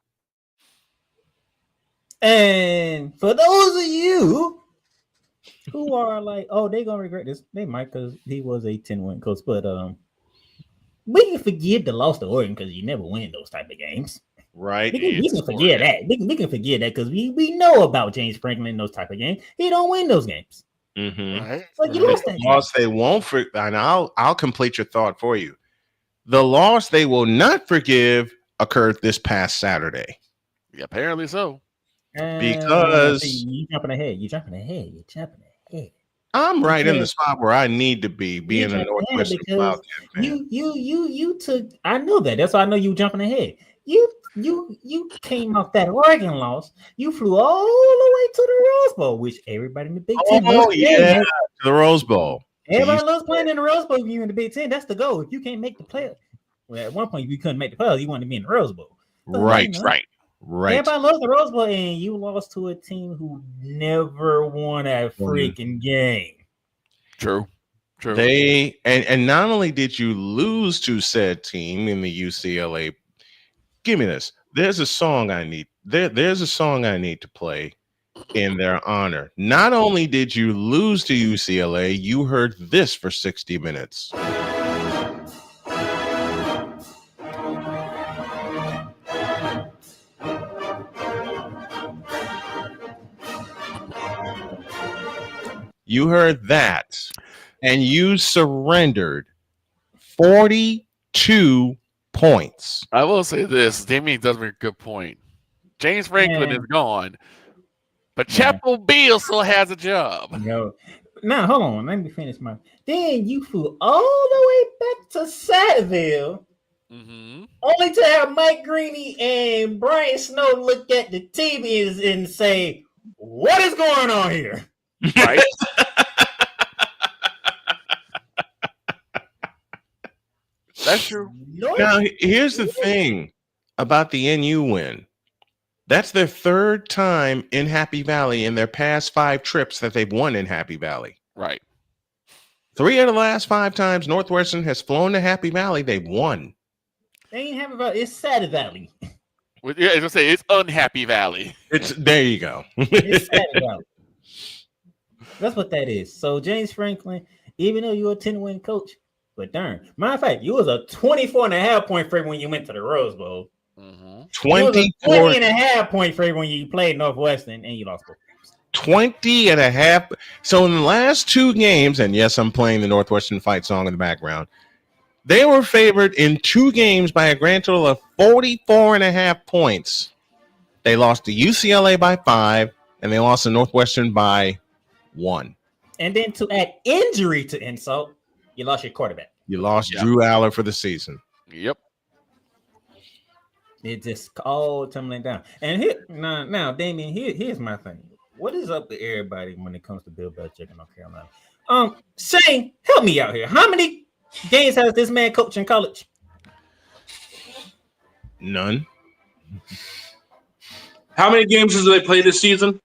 And for those of you who are like, oh, they're gonna regret this, they might, because he was a 10-win coach, but we can forgive the loss to Oregon because you never win those type of games. Right. We can forget that. We can forget that because we know about James Franklin in those type of games. He don't win those games. Mm-hmm. So you lost that loss they won't and I'll complete your thought for you. The loss they will not forgive occurred this past Saturday. Yeah, apparently so. Because you jumping ahead. I'm right in the spot where I need to be, being a Northwestern Wildcat fan. You took. I know that. That's why I know you jumping ahead. You came off that Oregon loss. You flew all the way to the Rose Bowl, which everybody in the Big Ten. Oh yeah, to the Rose Bowl. Everybody loves playing in the Rose Bowl. If you in the Big Ten, that's the goal. If you can't make the playoffs, well, at one point you couldn't make the playoffs. You wanted to be in the Rose Bowl. So, right. Everybody loves the Rose Bowl, and you lost to a team who never won a freaking game. True. They and not only did you lose to said team in the UCLA. Give me this. There's a song I need. There's a song I need to play in their honor. Not only did you lose to UCLA, you heard this for 60 minutes. You heard that, and you surrendered 42 points. I will say this. Damien does make a good point. James Franklin is gone, but Chapel Beal still has a job. No. Now, hold on. Let me finish my. Then you flew all the way back to Satteville, only to have Mike Greeny and Brian Snow look at the TV and say, "What is going on here?" Right. That's true. Now, here's the thing about the NU win. That's their third time in Happy Valley in their past 5 trips that they've won in Happy Valley. Right. 3 of the last 5 times Northwestern has flown to Happy Valley, they've won. They ain't Happy Valley. It's Satteville Valley. Yeah, I was say it's Unhappy Valley. It's there. You go. It's Satteville Valley. That's what that is. So James Franklin, even though you're a 10-win coach, but darn, matter of fact, you was a 24.5 point favorite when you went to the Rose Bowl. 20.5 point favorite when you played Northwestern and you lost. 20.5. So in the last 2 games, and yes, I'm playing the Northwestern fight song in the background. They were favored in 2 games by a grand total of 44.5 points. They lost to UCLA by 5, and they lost to Northwestern by 1. And then to add injury to insult, you lost your quarterback. You lost Drew Aller for the season. Yep. It just all tumbling down. And here now, Damien, here's my thing. What is up with everybody when it comes to Bill Belichick in North Carolina? Shane, help me out here. How many games has this man coached in college? None. How many games has they played this season?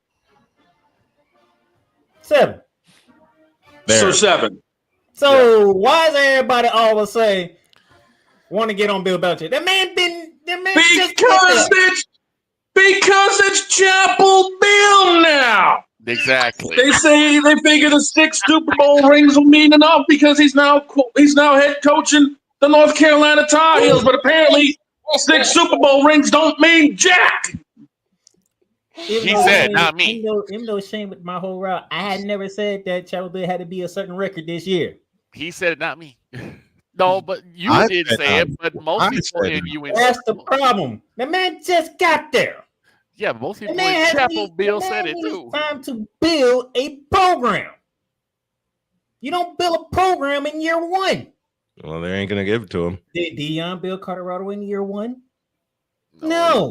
7. So 7. So why is everybody all of a sudden want to get on Bill Belichick? Because it's Chapel Bill now. Exactly. They say they figure the 6 Super Bowl rings will mean enough because he's now head coaching the North Carolina Tar Heels, but apparently 6 Super Bowl rings don't mean jack. He said, not me. Even though Shane with my whole route, I had never said that Chapel Bill had to be a certain record this year. He said it, not me. No, but you did say it, but most people in UNC. That's the problem. The man just got there. Yeah, but most people in Chapel Bill said it too. It's time to build a program. You don't build a program in year 1. Well, they ain't gonna give it to him. Did Deion build Colorado in year 1? No.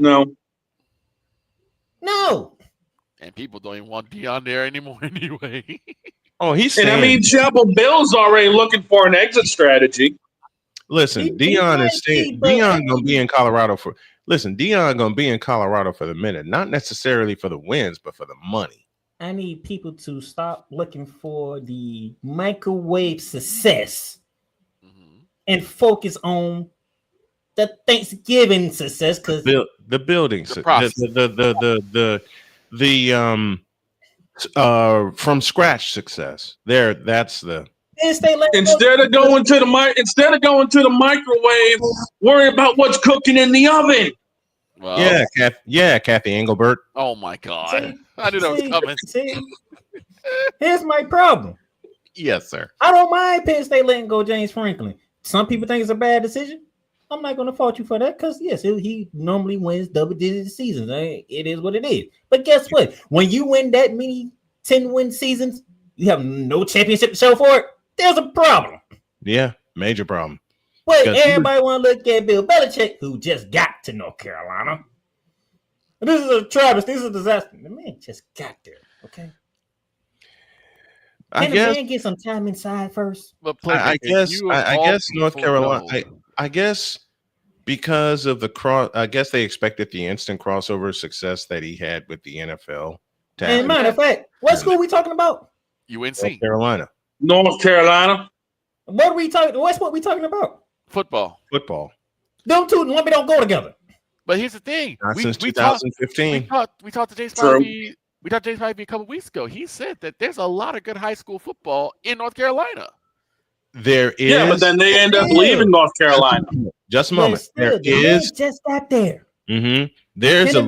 And people don't even want Deion there anymore anyway. Oh, he's saying. And I mean, Chapel Bill's already looking for an exit strategy. Listen, Deion is saying Deion gonna be in Colorado for. Listen, Deion gonna be in Colorado for the minute, not necessarily for the wins, but for the money. I need people to stop looking for the microwave success and focus on the Thanksgiving success because the building, from scratch success. That's the Instead of going to the microwave, worry about what's cooking in the oven. Well, Kathy Engelbert. Oh my God! I knew that was coming. Here's my problem. Yes, sir. I don't mind Penn State letting go James Franklin. Some people think it's a bad decision. I'm not going to fault you for that because, yes, he normally wins double-digit seasons. It is what it is. But guess what? When you win that many 10-win seasons, you have no championship to show for it, there's a problem. Yeah, major problem. But everybody want to look at Bill Belichick, who just got to North Carolina. This is a travesty. This is a disaster. The man just got there, okay? Can the man get some time inside first? I guess North Carolina. I guess because of I guess they expected the instant crossover success that he had with the NFL. And matter of fact, what school are we talking about? UNC. North Carolina. North Carolina. What are we talking? What's what we talking about? Football. Them two don't go together. But here's the thing. Since 2015. We talked to James Spivey. We talked to James Spivey a couple weeks ago. He said that there's a lot of good high school football in North Carolina. There is. Yeah, but then they end up leaving North Carolina. Just a moment. There is. Just got there. Mm-hmm. There's a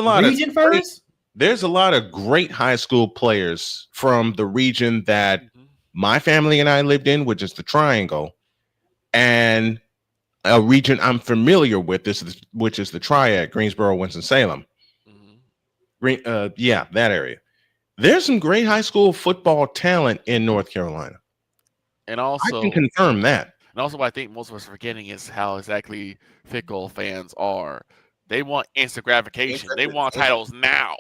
lot region of first. There's a lot of great high school players from the region that my family and I lived in, which is the Triangle, and a region I'm familiar with, which is the Triad, Greensboro, Winston-Salem. That area. There's some great high school football talent in North Carolina. And also, I can confirm that. And also, what I think most of us are forgetting is how exactly fickle fans are. They want instant gratification. They want titles now.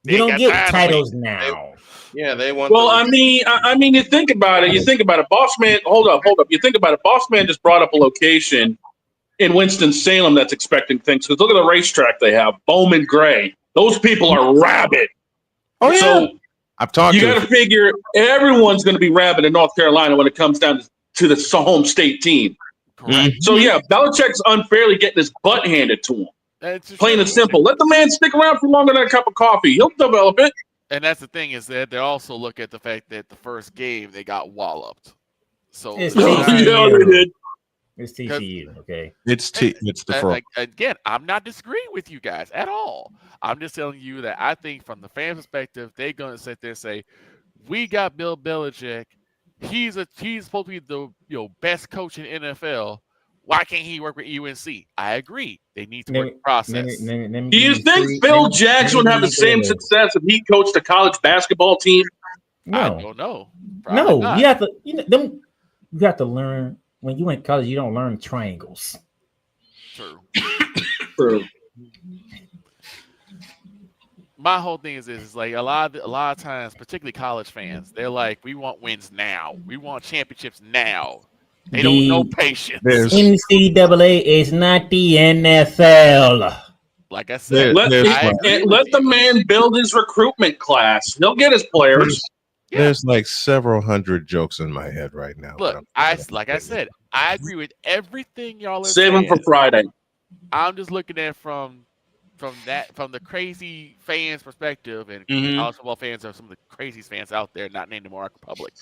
You don't get titles now. They want. Well, I mean, you think about it. Bossman, hold up. You think about it. Bossman just brought up a location in Winston-Salem that's expecting things. Because look at the racetrack they have, Bowman Gray. Those people are rabid. Oh yeah. So I've talked. You got to figure everyone's going to be rabid in North Carolina when it comes down to the home state team. Correct. So yeah, Belichick's unfairly getting his butt handed to him. Plain and simple. Let the man stick around for longer than a cup of coffee. He'll develop it. And that's the thing is that they also look at the fact that the first game they got walloped. So it's they did. It's TCU, okay? It's the fraud. Again, I'm not disagreeing with you guys at all. I'm just telling you that I think from the fan perspective, they're gonna sit there and say, "We got Bill Belichick. He's supposed to be the best coach in NFL. Why can't he work with UNC?" I agree. They need to work the process. Do you think Phil Jackson would have the same success if he coached a college basketball team? No. I don't know. No, not. You have to learn. When you went to college, you don't learn triangles. True. My whole thing is like a lot of times, particularly college fans, they're like, we want wins now. We want championships now. They don't know patience. NCAA is not the NFL. Like I said, let the man build his recruitment class. He'll get his players. There's like several hundred jokes in my head right now. Look, I said, I agree with everything y'all are saying. Save them for Friday. I'm just looking at it from the crazy fans' perspective, and college football fans are some of the craziest fans out there, not named the Monarch Republic.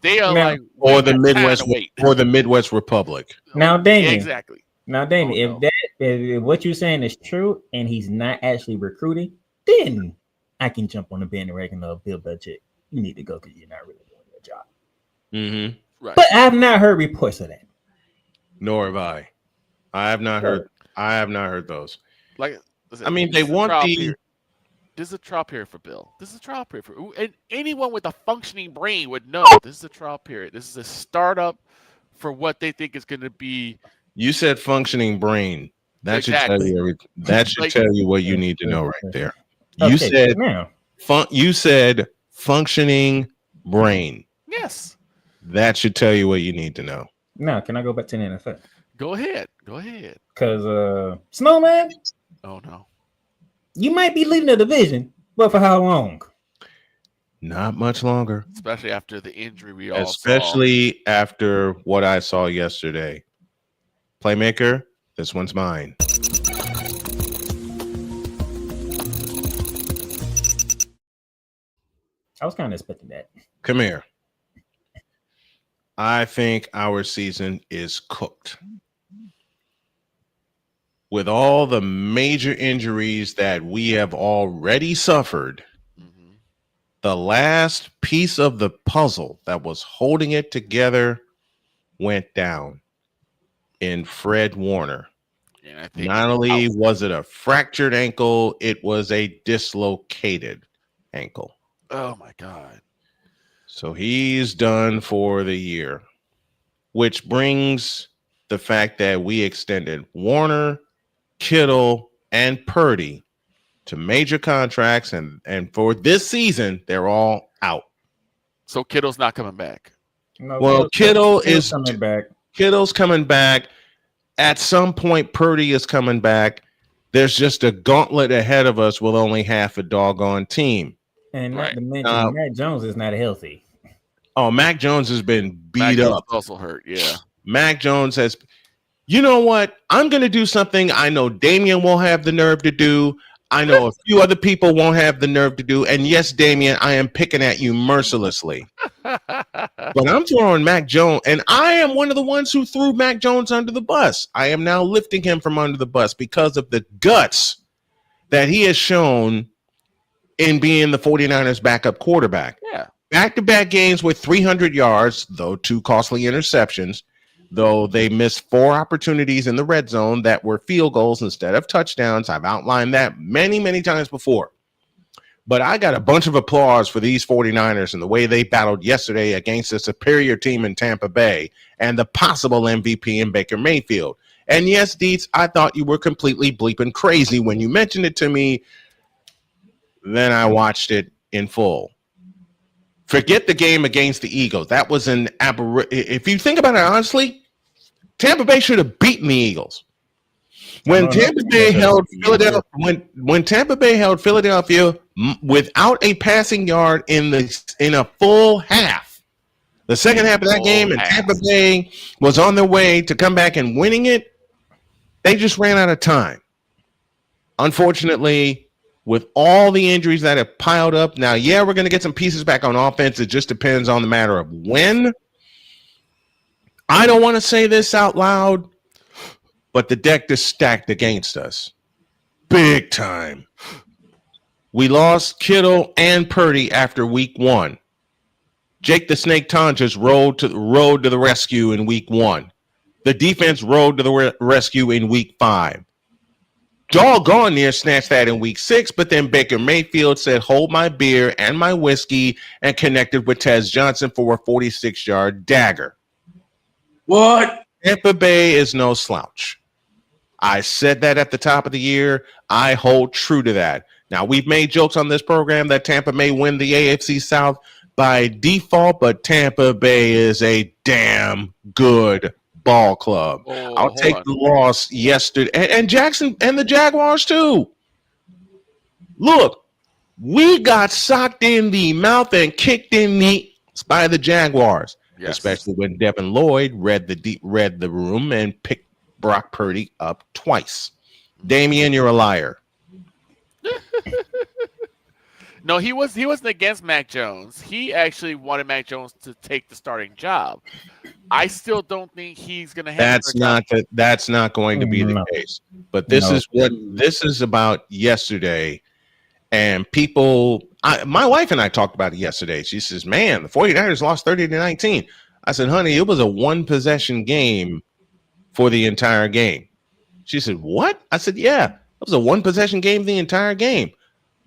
They are the Midwest Republic. Now, Damien. Exactly. Now, Damien, if what you're saying is true, and he's not actually recruiting, then I can jump on the bandwagon of Bill Belichick. You need to go because you're not really doing your job. Mm-hmm. Right. But I have not heard reports of that. Nor have I. I have not heard those. Like, I mean, they want the. This is a trial period for Bill. This is a trial period and anyone with a functioning brain would know this is a trial period. This is a startup for what they think is going to be. You said functioning brain. That should tell you everything. That should tell you what you need to know right there. You said you said functioning brain. Yes. That should tell you what you need to know. Now, can I go back to the NFL? Go ahead. Because Snowman. Oh no. You might be leading the division, but for how long? Not much longer. Especially after the injury we all saw. Especially after what I saw yesterday. Playmaker, this one's mine. I was kind of expecting that. Come here. I think our season is cooked. With all the major injuries that we have already suffered, the last piece of the puzzle that was holding it together went down in Fred Warner. And I think Not only was it a fractured ankle, it was a dislocated ankle. Oh my God. So he's done for the year, which brings the fact that we extended Warner, Kittle, and Purdy to major contracts, and for this season, they're all out. So Kittle's not coming back. No, Well, Kittle is coming back. Kittle's coming back. At some point, Purdy is coming back. There's just a gauntlet ahead of us with only half a doggone team. And not to mention, Mac Jones is not healthy. Oh, Mac Jones has been beat Mac up. also hurt, yeah. Mac Jones has. You know what? I'm going to do something I know Damian won't have the nerve to do. I know a few other people won't have the nerve to do. And yes, Damian, I am picking at you mercilessly. But I'm throwing Mac Jones, and I am one of the ones who threw Mac Jones under the bus. I am now lifting him from under the bus because of the guts that he has shown in being the 49ers backup quarterback. Yeah. Back-to-back games with 300 yards, though 2 costly interceptions, though they missed 4 opportunities in the red zone that were field goals instead of touchdowns. I've outlined that many, many times before. But I got a bunch of applause for these 49ers and the way they battled yesterday against a superior team in Tampa Bay and the possible MVP in Baker Mayfield. And yes, Dietz, I thought you were completely bleeping crazy when you mentioned it to me. Then I watched it in full. Forget the game against the Eagles. That was an aberration. If you think about it honestly, Tampa Bay should have beaten the Eagles. When Tampa Bay held Philadelphia, when Tampa Bay held Philadelphia without a passing yard in a full half, the second half of that game, and Tampa Bay was on their way to come back and winning it, they just ran out of time. Unfortunately, with all the injuries that have piled up, now, yeah, we're going to get some pieces back on offense. It just depends on the matter of when. I don't want to say this out loud, but the deck is stacked against us. Big time. We lost Kittle and Purdy after week 1. Jake the Snake Tonjes rode to the rescue in week 1. The defense rode to the rescue in week 5. Doggone near snatched that in week 6, but then Baker Mayfield said, hold my beer and my whiskey, and connected with Tez Johnson for a 46-yard dagger. What? Tampa Bay is no slouch. I said that at the top of the year. I hold true to that. Now, we've made jokes on this program that Tampa may win the AFC South by default, but Tampa Bay is a damn good ball club. I'll take the loss yesterday. And Jackson and the Jaguars, too. Look, we got socked in the mouth and kicked in the by the Jaguars, especially when Devin Lloyd read the room and picked Brock Purdy up twice. Damian, you're a liar. No, he wasn't against Mac Jones. He actually wanted Mac Jones to take the starting job. I still don't think he's going to have. That's not going to be the case. But this is what this is about yesterday. And people, my wife and I talked about it yesterday. She says, "Man, the 49ers lost 30-19." I said, "Honey, it was a 1-possession game for the entire game." She said, "What?" I said, "Yeah, it was a 1-possession game the entire game.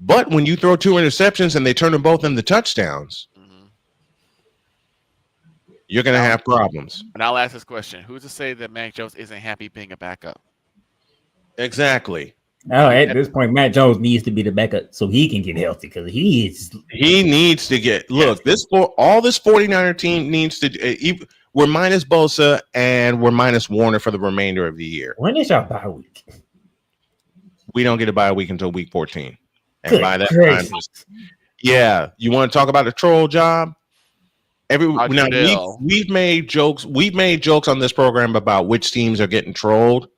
But when you throw 2 interceptions and they turn them both into touchdowns, you're going to have problems." And I'll ask this question. Who's to say that Mac Jones isn't happy being a backup? Exactly. Oh, at this point, Matt Jones needs to be the backup so he can get healthy because he needs to get look. This 49er team needs to. We're minus Bosa and we're minus Warner for the remainder of the year. When is our bye week? We don't get a bye week until week 14, and Good by that gracious. time, Yeah, you want to talk about the troll job? We've made jokes. We've made jokes on this program about which teams are getting trolled.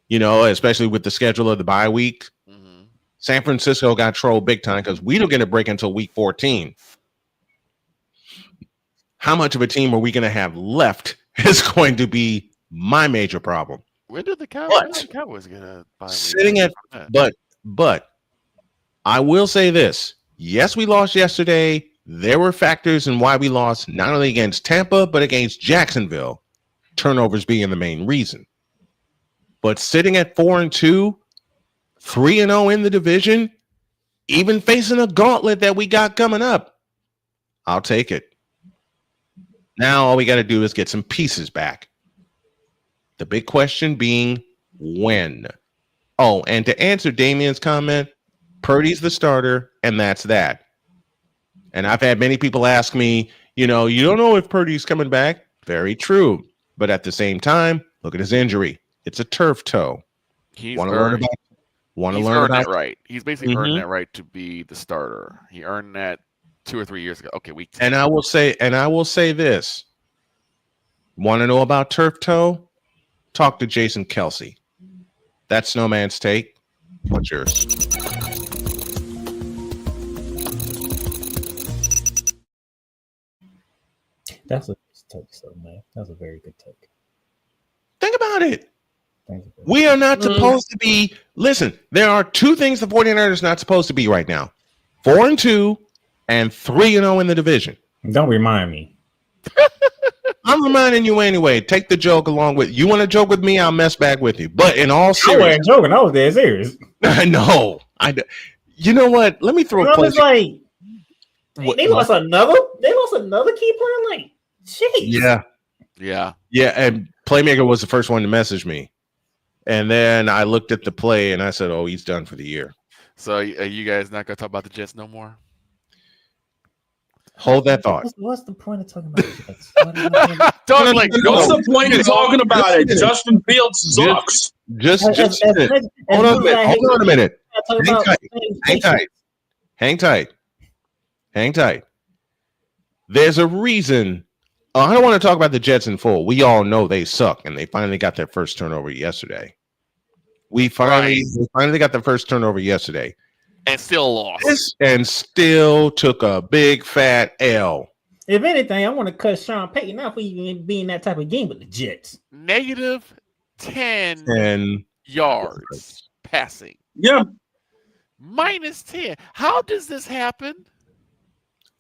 You know, especially with the schedule of the bye week. Mm-hmm. San Francisco got trolled big time because we don't get a break until week 14. How much of a team are we going to have left is going to be my major problem. When did the Cowboys get a bye week? Sitting at, but I will say this. Yes, we lost yesterday. There were factors in why we lost, not only against Tampa, but against Jacksonville. Turnovers being the main reason. But sitting at 4-2, 3-0 in the division, even facing a gauntlet that we got coming up, I'll take it. Now all we got to do is get some pieces back. The big question being when. Oh, and to answer Damien's comment, Purdy's the starter, and that's that. And I've had many people ask me, you know, you don't know if Purdy's coming back. Very true. But at the same time, look at his injury. It's a turf toe. He's Want to earned learn that right. He's basically earned that right to be the starter. He earned that 2 or 3 years ago. Okay, week 10. And I will say this. Want to know about turf toe? Talk to Jason Kelsey. That's Snowman's take. What's yours? That's a good take, so man. That's a very good take. Think about it. We are not supposed to be. Listen, there are two things the 49ers are not supposed to be right now: 4-2 and 3-0 in the division. Don't remind me. I'm reminding you anyway. Take the joke along with you. Want to joke with me? I'll mess back with you. But in all seriousness, I wasn't joking. I was dead serious. I know. You know what? Let me throw a question. Like, they lost another. They lost another key player. Like, jeez. Yeah. And Playmaker was the first one to message me, and then I looked at the play and I said, "Oh, he's done for the year." So, are you guys not gonna talk about the Jets no more? Hold that thought. What's the point of talking about Jets? What's the point of talking about it? Justin Fields sucks. Just hold on a minute. Hang tight. There's a reason. I don't want to talk about the Jets in full. We all know they suck, and they finally got their first turnover yesterday. We finally got the first turnover yesterday. And still lost. And still took a big fat L. If anything, I want to cut Sean Payton out for even being that type of game with the Jets. Negative 10 yards passing. Yeah. Minus 10. How does this happen?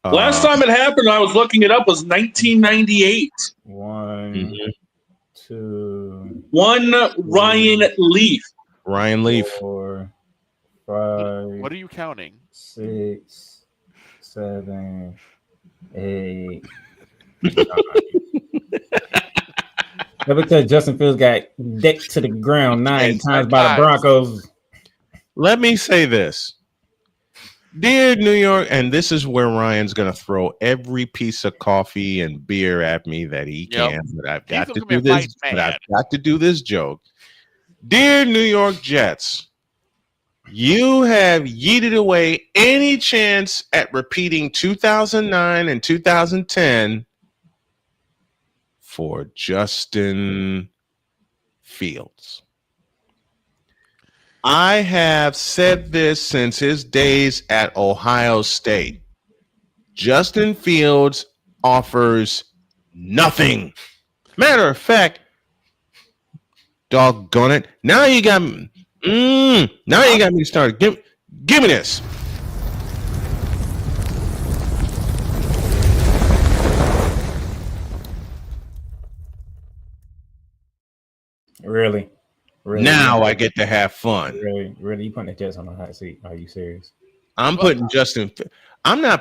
Last time it happened, I was looking it up, was 1998. One, two. One Ryan Leaf. 4, 5. What are you counting? 6, 7, 8. 9. Because Justin Fields got decked to the ground 9 times by the Broncos. Let me say this. Dear New York, and this is where Ryan's going to throw every piece of coffee and beer at me that he can. But I've got to do this. But I've got to do this joke. Dear New York Jets, you have yeeted away any chance at repeating 2009 and 2010 for Justin Fields. I have said this since his days at Ohio State. Justin Fields offers nothing. Matter of fact, doggone it. Now you got me. Now you got me started. Give me this. Really? Now I get to have fun. Really? You putting the Jets on the hot seat? Are you serious? I'm not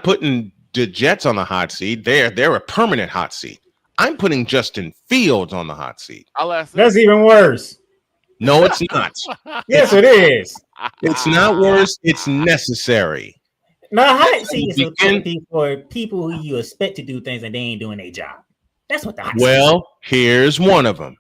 putting the Jets on the hot seat. They're a permanent hot seat. I'm putting Justin Fields on the hot seat. That's even worse. No, it's not. Yes, it is. It's not worse. It's necessary. No, hot seat is for people who you expect to do things and they ain't doing their job. That's what the hot seat is. Well, here's one of them.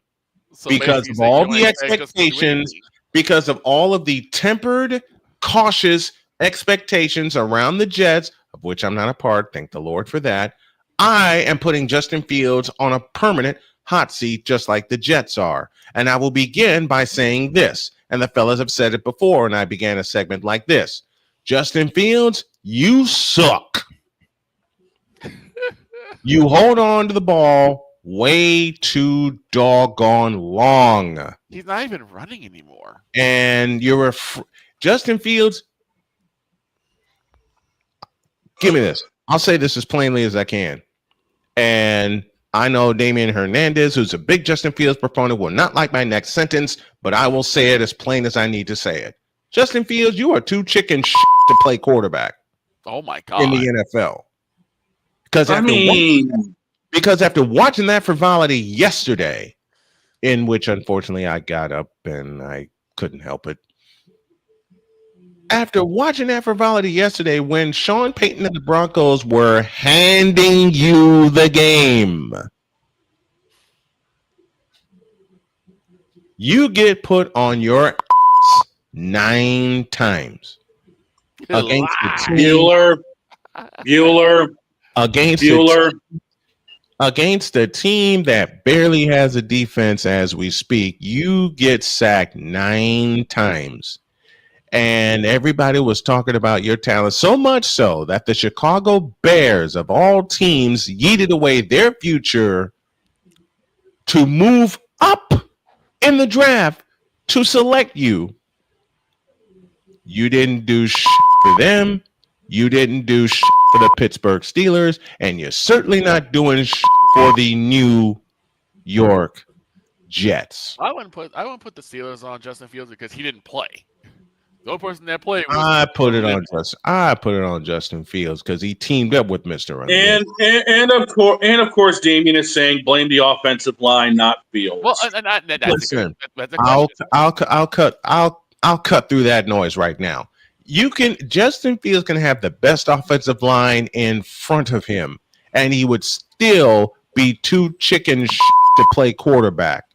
Because of all the expectations, because of all of the tempered, cautious expectations around the Jets of which I'm not a part, thank the Lord for that, I am putting Justin Fields on a permanent hot seat, just like the Jets are. And I will begin by saying this, and the fellas have said it before, and I began a segment like this. Justin Fields, you suck. You hold on to the ball way too doggone long. He's not even running anymore. And you're Justin Fields. Give me this. I'll say this as plainly as I can. And I know Damian Hernandez, who's a big Justin Fields proponent, will not like my next sentence, but I will say it as plain as I need to say it. Justin Fields, you are too chicken shit to play quarterback. Oh my God. In the NFL. Because after watching that frivolity yesterday, in which unfortunately I got up and I couldn't help it. After watching that frivolity yesterday, when Sean Payton and the Broncos were handing you the game, you get put on your ass 9 times against the team. Bueller. Against a team that barely has a defense as we speak. You get sacked 9 times. And everybody was talking about your talent, so much so that the Chicago Bears, of all teams, yeeted away their future to move up in the draft to select you. You didn't do shit for them. You didn't do shit for the Pittsburgh Steelers. And you're certainly not doing shit for the New York Jets. I wouldn't put the Steelers on Justin Fields because he didn't play. The only person that played was I put it on Justin Fields because he teamed up with Mr. Running. And of course, Damian is saying blame the offensive line, not Fields. Well, Listen, that's a I'll cut through that noise right now. Justin Fields can have the best offensive line in front of him, and he would still be too chicken to play quarterback.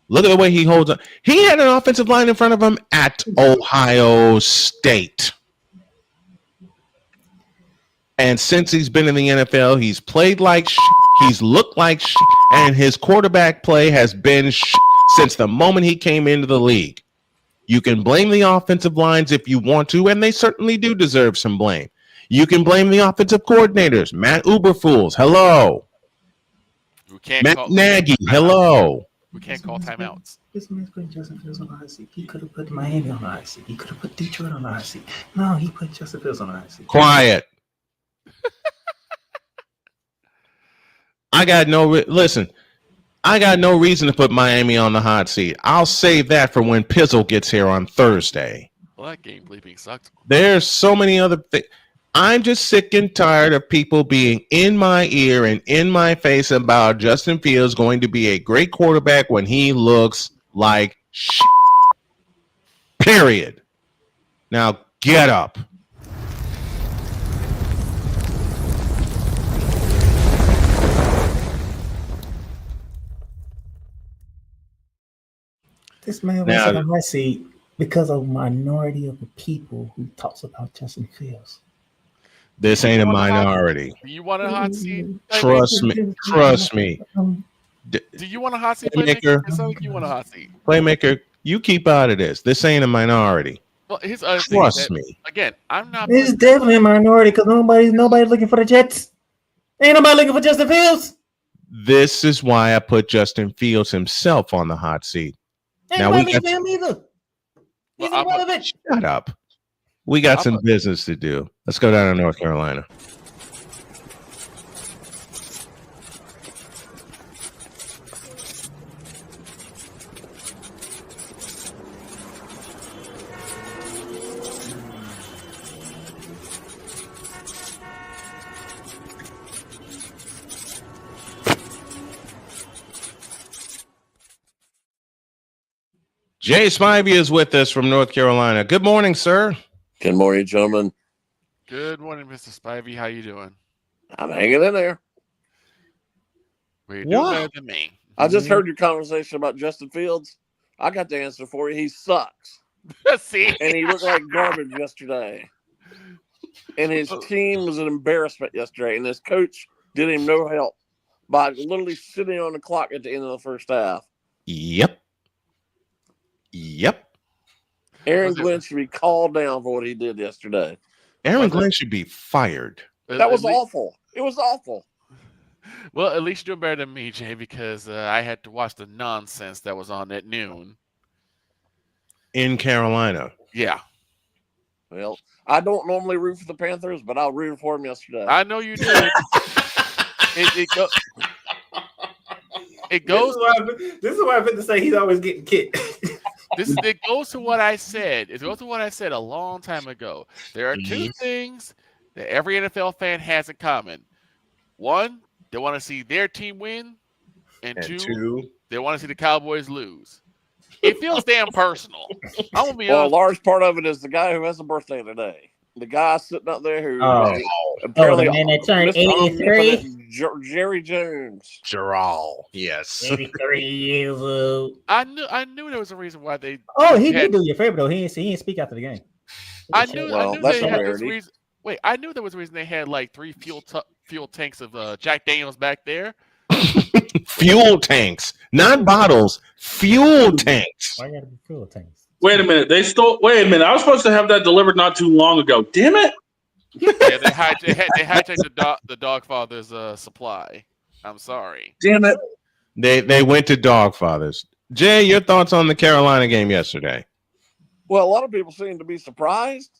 Look at the way he holds up. He had an offensive line in front of him at Ohio State. And since he's been in the NFL, he's played like he's looked like and his quarterback play has been since the moment he came into the league. You can blame the offensive lines if you want to, and they certainly do deserve some blame. You can blame the offensive coordinators. Matt Uberfools, hello. Matt Nagy, hello. We can't call timeouts. This man's putting Justin Fields on the hot seat. He could have put Miami on the hot seat. He could have put Detroit on the hot seat. No, he put Justin Fields on the hot seat. Quiet. I got no reason to put Miami on the hot seat. I'll save that for when Pizzle gets here on Thursday. Well, that game bleeping sucked. There's so many other things. I'm just sick and tired of people being in my ear and in my face about Justin Fields going to be a great quarterback when he looks like shit. Period. Now get up. This man was on the hot seat because of a minority of the people who talks about Justin Fields. This ain't a minority. Do you want a hot seat? Trust me. Do you want a hot seat, Playmaker? It sounds like you want a hot seat. Playmaker, you keep out of this. This ain't a minority. Well, Trust me. Again, I'm not. It's definitely a minority because nobody's looking for the Jets. Ain't nobody looking for Justin Fields. This is why I put Justin Fields himself on the hot seat. Ain't nobody looking for him either. He's irrelevant. Shut up. We got some business to do. Let's go down to North Carolina. Jay Spivey is with us from North Carolina. Good morning, sir. Good morning, gentlemen. Good morning, Mr. Spivey. How you doing? I'm hanging in there. Well, you're doing better than me. I just heard your conversation about Justin Fields. I got the answer for you. He sucks. See? And he looked like garbage yesterday. and his team was an embarrassment yesterday, and his coach did him no help by literally sitting on the clock at the end of the first half. Yep. Aaron Glenn should be called down for what he did yesterday. Aaron Glenn should be fired. That was awful. It was awful. Well, at least you're better than me, Jay, because I had to watch the nonsense that was on at noon. In Carolina. Yeah. Well, I don't normally root for the Panthers, but I rooted for them yesterday. I know you did. It goes. This is why I've been to say he's always getting kicked. It goes to what I said. It goes to what I said a long time ago. There are two things that every NFL fan has in common. One, they want to see their team win, and two, they want to see the Cowboys lose. It feels damn personal. I'm gonna be honest. A large part of it is the guy who has a birthday today. The guy sitting up there who apparently the man that turned 83, Jerry Jones. Gerald, yes, 83 years old. I knew there was a reason why they. Oh, he did do your favorite though. He didn't speak after the game. I knew they had this reason. Wait, I knew there was a reason they had like 3 fuel tanks of Jack Daniels back there. Fuel tanks, not bottles. Fuel tanks. Why gotta be fuel tanks? Wait a minute. Wait a minute. I was supposed to have that delivered not too long ago. Damn it. Yeah, they hijacked the Dogfather's supply. I'm sorry. Damn it. They went to Dogfathers. Jay, your thoughts on the Carolina game yesterday? Well, a lot of people seem to be surprised.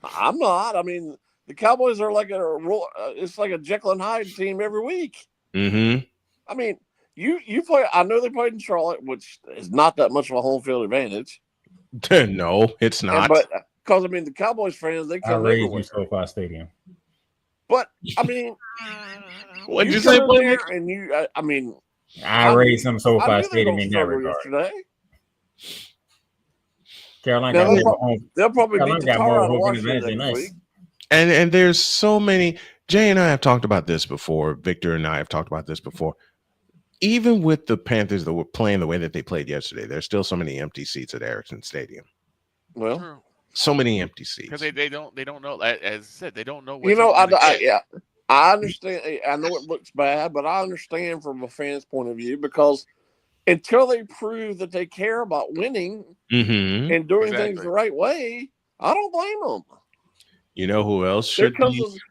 I'm not. I mean, the Cowboys are like it's like a Jekyll and Hyde team every week. Mm-hmm. I mean, you play. I know they played in Charlotte, which is not that much of a home field advantage. No, it's not. But because I mean, the Cowboys fans they come everywhere. SoFi Stadium. But I mean, what did you say? And you, I mean, I raised some SoFi Stadium in that regard. Yesterday. Carolina they'll probably beat the tar out of Washington next week. And there's so many. Jay and I have talked about this before. Victor and I have talked about this before. Even with the Panthers that were playing the way that they played yesterday, there's still so many empty seats at Ericsson Stadium. Well, so many empty seats because they don't know. As I said, they don't know. What I understand. I know it looks bad, but I understand from a fan's point of view because until they prove that they care about winning and doing things the right way, I don't blame them. You know who else should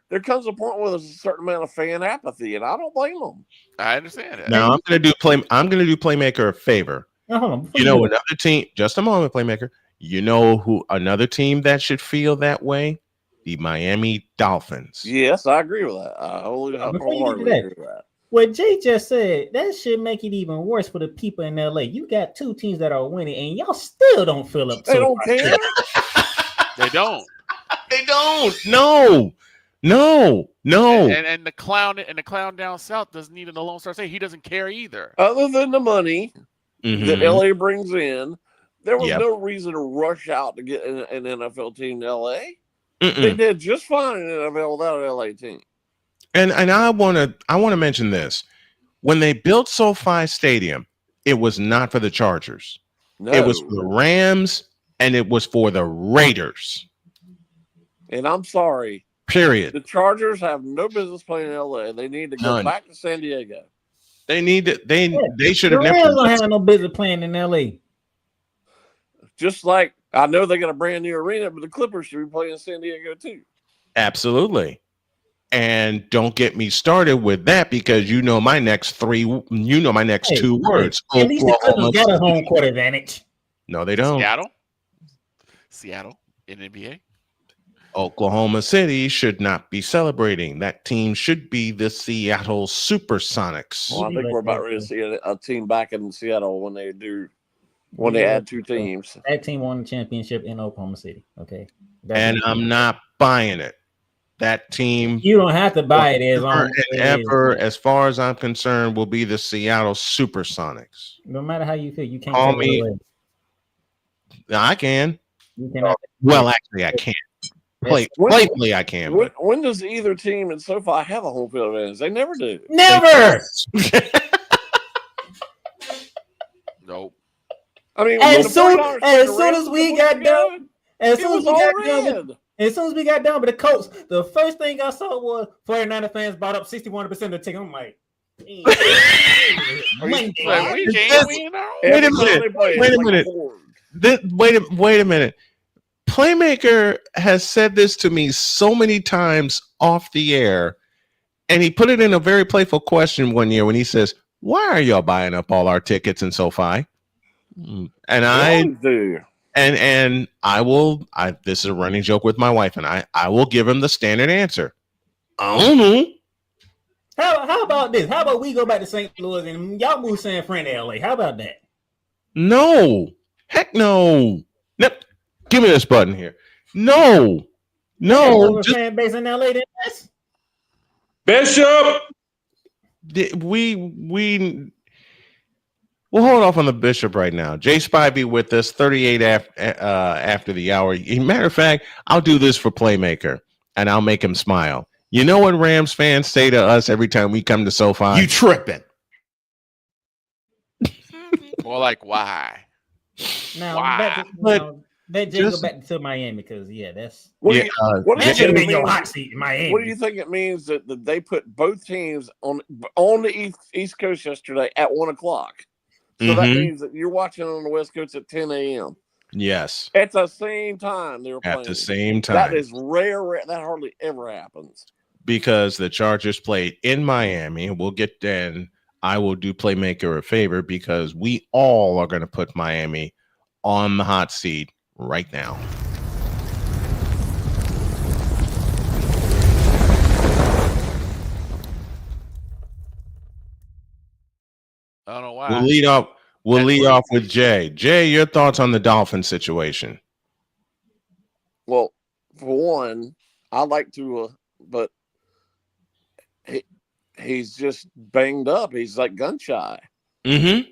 there comes a point where there's a certain amount of fan apathy, and I don't blame them. I understand it. Now I'm gonna do Playmaker a favor. You know another team. Just a moment, Playmaker. You know who another team that should feel that way? The Miami Dolphins. Yes, I agree with that. I wholeheartedly agree with that. What Jay just said, that should make it even worse for the people in LA. You got two teams that are winning, and y'all still don't fill up. They don't care. They don't. They don't. No. And the clown down south doesn't need an Lone Star State. He doesn't care either. Other than the money that LA brings in, there was no reason to rush out to get an NFL team to LA. They did just fine in NFL without an LA team. And I want to mention this. When they built SoFi Stadium, it was not for the Chargers. No. It was for the Rams and it was for the Raiders. And I'm sorry. Period. The Chargers have no business playing in LA. They need to go back to San Diego. They need to. They should have never. Rams don't have no business playing in LA. Just like I know they got a brand new arena, but the Clippers should be playing in San Diego too. Absolutely. And don't get me started with that because you know my next two words. At least the Clippers got a home court advantage. No, they don't. Seattle in NBA. Oklahoma City should not be celebrating. That team should be the Seattle Supersonics. Well, I think we're about ready to see a team back in Seattle when they add two teams. That team won the championship in Oklahoma City. Okay. And I'm not buying it. That team. You don't have to buy it as long as far as I'm concerned, will be the Seattle Supersonics. No matter how you feel, you can't call me. I can. You cannot. Well, actually, I can't. Playfully, I can. When does either team in SoFi have a home field advantage? They never do. Never. Nope. I mean, as soon as we got done as soon as we got done with the Colts, the first thing I saw was 49er fans bought up 61% of the ticket. I'm like, Wait a minute. Playmaker has said this to me so many times off the air, and he put it in a very playful question one year when he says, "Why are y'all buying up all our tickets in SoFi?" And I do. And I will. This is a running joke with my wife, and I will give him the standard answer. I don't know. How about this? How about we go back to St. Louis and y'all move San Fran to LA? How about that? No. Heck no. Nope. Give me this button here. No. Fan base in LA than us. Bishop. We'll hold off on the Bishop right now. Jay Spivey with us, 38 after the hour. Matter of fact, I'll do this for Playmaker, and I'll make him smile. You know what Rams fans say to us every time we come to SoFi? You tripping. More like, why? Now, why? That Jay go back to Miami because, that's... What do you think it means that they put both teams on the East Coast yesterday at 1 o'clock? So that means that you're watching on the West Coast at 10 a.m. Yes. At the same time they were playing. At the same time. That is rare. That hardly ever happens. Because the Chargers played in Miami. We'll get then. I will do Playmaker a favor because we all are going to put Miami on the hot seat right now. I don't know why. We'll lead off with Jay. Jay, your thoughts on the Dolphin situation? Well, for one, I like to, but he's just banged up. He's like gun shy. 3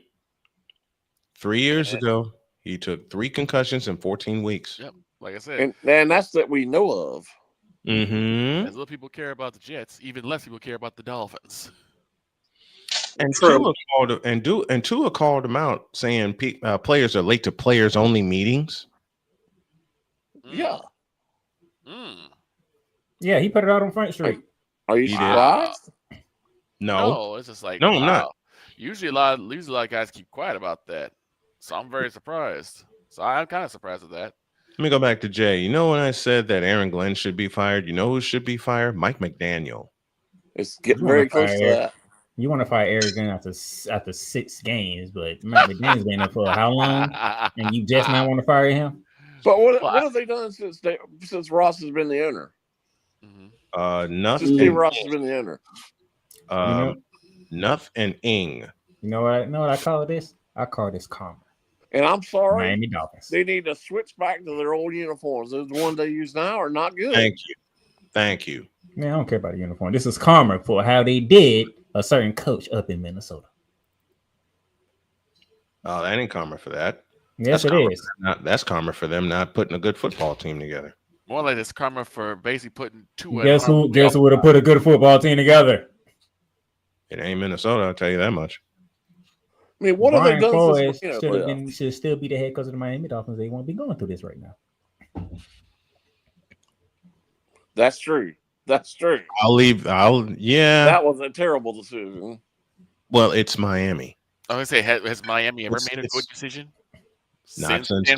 years ago, he took 3 concussions in 14 weeks. Yep, like I said, and that's that we know of. As little people care about the Jets, even less people care about the Dolphins. And Tua called him out, saying players are late to players only meetings. Yeah. Yeah, he put it out on Front Street. Are you surprised? No, it's just like I'm not. Usually a lot of guys keep quiet about that, so I'm very surprised. So I'm kind of surprised at that. Let me go back to Jay. You know when I said that Aaron Glenn should be fired? You know who should be fired? Mike McDaniel. It's getting very close to that. You want to fire Aaron Glenn after 6 games, but Mike McDaniel's been there for how long? And you just not want to fire him? But what have they done since Ross has been the owner? Nothing. Since Steve Ross has been the owner. Nuff and Ing. You know what I call this? I call this karma. And I'm sorry, Miami Dolphins. They need to switch back to their old uniforms. Those ones they use now are not good. Thank you. Man, I don't care about the uniform. This is karma for how they did a certain coach up in Minnesota. Oh, that ain't karma for that. Yes, it is. That's karma for them not putting a good football team together. More like it's karma for basically putting 2. Guess who would have put a good football team together? It ain't Minnesota, I'll tell you that much. I mean, what have they done since should still be the head coach of the Miami Dolphins. They won't be going through this right now. That's true. Yeah. That was a terrible decision. Well, it's Miami. I was gonna say, has Miami ever made a good decision? Not since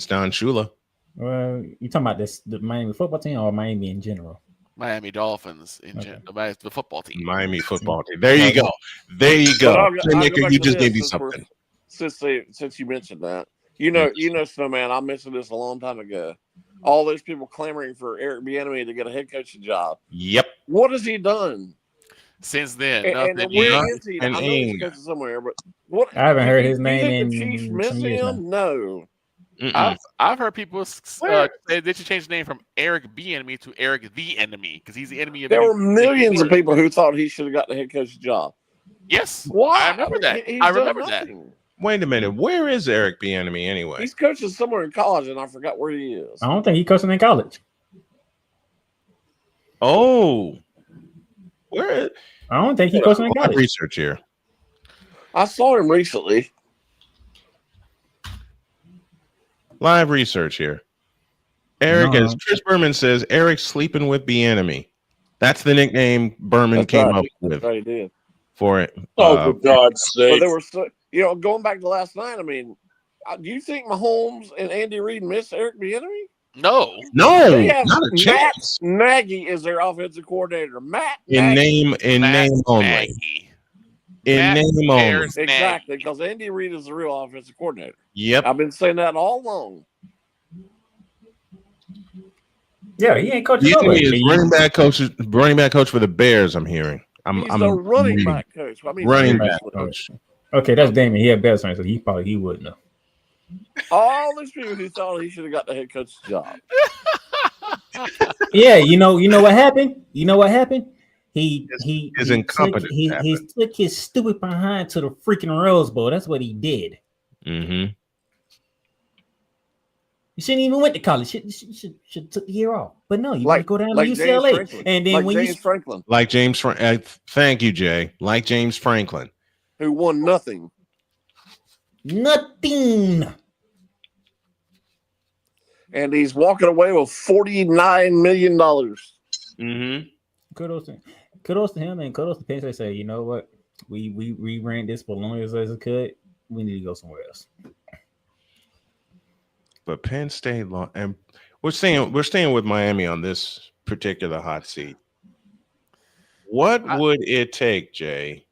Don Shula. Well, you talking about the Miami football team or Miami in general? Miami Dolphins in general, the football team. Miami football team. There you go. Playmaker, you just gave me something. Since you mentioned that, you know, Snowman, I mentioned this a long time ago. All those people clamoring for Eric Bieniemy to get a head coaching job. Yep. What has he done since then? And where is he? I know he's coaching somewhere, but what? I haven't heard his name in. The Chiefs miss him? No. I've heard people say they should change the name from Eric Bieniemy to Eric the Enemy because he's the enemy of. There were millions of people who thought he should have got the head coach's job. Yes, why? I remember that. I remember that. Wait a minute, where is Eric Bieniemy anyway? He's coaching somewhere in college, and I forgot where he is. I don't think he's coaching in college. Oh, where? I don't think he's coaching in college. Research here. I saw him recently. Live research here. Eric, as Chris Berman says, Eric's sleeping with the enemy. That's the nickname Berman came up with. Right, he did. For it. For God's sake. But there were so, going back to last night, I mean, do you think Mahomes and Andy Reid miss Eric Bieniemy? No. They have not a chance. Matt Nagy is their offensive coordinator. Matt In Nagy. name only. In name only. Exactly, because Andy Reid is the real offensive coordinator. Yep. I've been saying that all along. Yeah, he ain't coaching. He's running back coach for the Bears. I'm hearing. He's the running back coach. I mean, running back coach. Okay, that's Damon. He had Bears fans, so he wouldn't know. All these people who thought he should have got the head coach's job. Yeah, you know what happened? His incompetence. He took his stupid behind to the freaking Rose Bowl. That's what he did. Mm-hmm. You shouldn't even went to college. Should took the year off. But no, you want to go down to UCLA. And then when James Franklin. Like James Franklin. Thank you, Jay. Like James Franklin. Who won nothing. Nothing. And he's walking away with $49 million. Mm-hmm. Kudos to him and kudos to Penn State. Say, you know what? We ran this for as long as it could. We need to go somewhere else. But Penn State and we're staying with Miami on this particular hot seat. What would it take, Jay,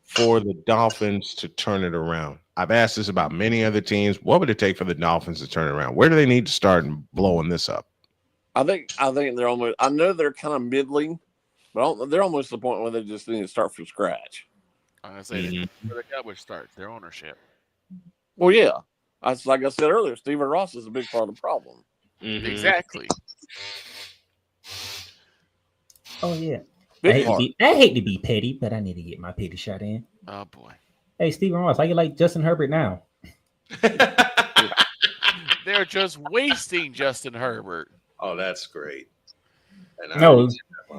for the Dolphins to turn it around? I've asked this about many other teams. What would it take for the Dolphins to turn it around? Where do they need to start and blowing this up? I think they're almost. I know they're kind of middling, but they're almost to the point where they just need to start from scratch. I'm gonna say where the Cowboys start their ownership. Well, yeah, like I said earlier, Stephen Ross is a big part of the problem. Mm-hmm. Exactly. Oh yeah. I hate to be petty, but I need to get my petty shot in. Oh boy. Hey, Stephen Ross, how you like Justin Herbert now? They're just wasting Justin Herbert. Oh, that's great. No,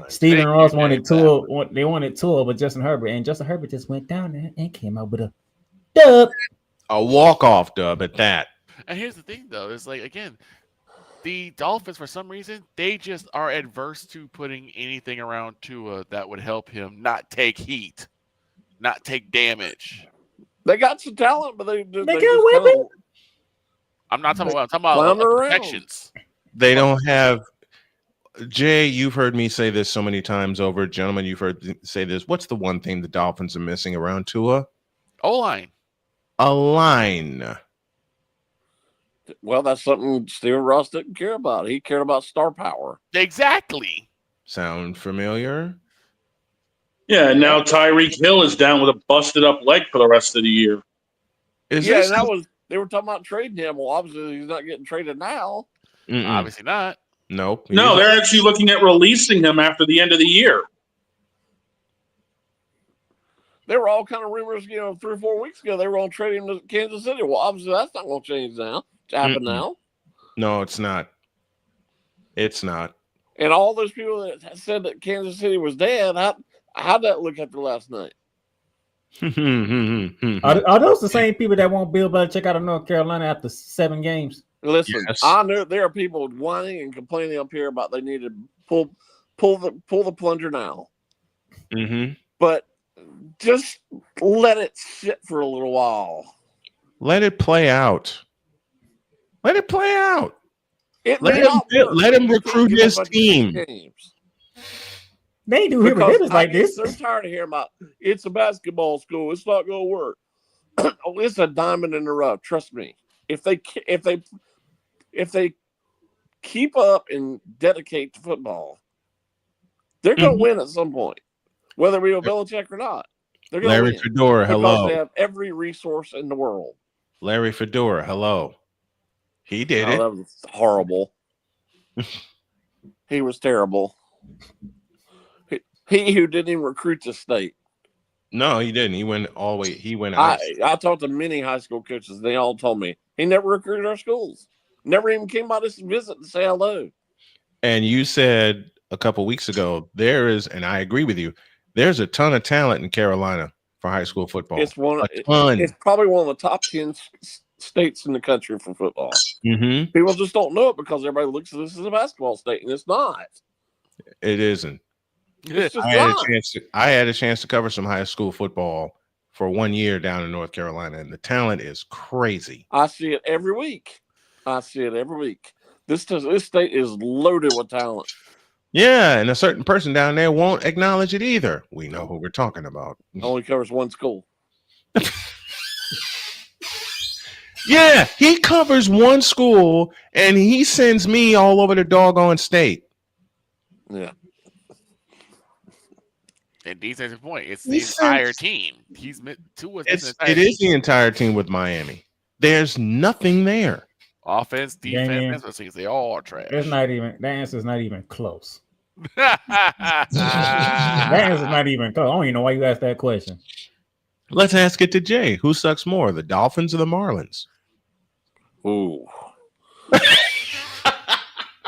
Stephen Ross wanted Tua. They wanted Tua, but Justin Herbert, and Justin Herbert just went down there and came out with a dub. A walk-off dub at that. And here's the thing, though, is like, again, the Dolphins, for some reason, they just are adverse to putting anything around Tua that would help him not take heat, not take damage. They got some talent, but they got weapons. I'm not talking about. I'm talking about protections. They don't have. Jay, you've heard me say this so many times over. Gentlemen, you've heard me say this. What's the one thing the Dolphins are missing around Tua? O-line. A line. Well, that's something Stephen Ross didn't care about. He cared about star power. Exactly. Sound familiar? Yeah, and now Tyreek Hill is down with a busted up leg for the rest of the year. They were talking about trading him. Well, obviously he's not getting traded now. Mm-mm. Obviously not. Nope. No, they're actually looking at releasing him after the end of the year. There were all kind of rumors, 3 or 4 weeks ago. They were going to trade him to Kansas City. Well, obviously that's not going to change now. It's happened now. No, it's not. It's not. And all those people that said that Kansas City was dead, how'd that look after last night? Are those the same people that won't Bill Belichick out of North Carolina after 7 games? Listen, yes. I know there are people whining and complaining up here about they need to pull the plunger now. Mm-hmm. But just let it sit for a little while. Let it play out. Let it play out. Let him recruit his team. They do hear it like this. I'm so tired of hearing about it's a basketball school. It's not going to work. It's a diamond in the rough. Trust me. If they keep up and dedicate to football, they're going to win at some point, whether we have Belichick or not. They're going to win. Larry Fedora, hello. They have every resource in the world. Larry Fedora, hello. He did it. That was horrible. He was terrible. He who didn't even recruit the state. No, he didn't. He went all the way. He went out. I talked to many high school coaches. They all told me he never recruited our schools. Never even came by this visit to say hello. And you said a couple weeks ago, and I agree with you, there's a ton of talent in Carolina for high school football. It's a ton. It's probably one of the top 10 states in the country for football. Mm-hmm. People just don't know it because everybody looks at this as a basketball state, and it's not. It isn't. It's just I had not. I had a chance to cover some high school football for 1 year down in North Carolina, and the talent is crazy. I see it every week. This state is loaded with talent. Yeah, and a certain person down there won't acknowledge it either. We know who we're talking about. Only covers one school. Yeah, he covers one school, and he sends me all over the doggone state. Yeah. And defensive point, it's the entire team. He's two. It is the entire team with Miami. There's nothing there. Offense, defense, Damn. special teams, they all are trash. It's not even. The answer's not even close. The answer's not even close. I don't even know why you asked that question. Let's ask it to Jay. Who sucks more, the Dolphins or the Marlins? Ooh.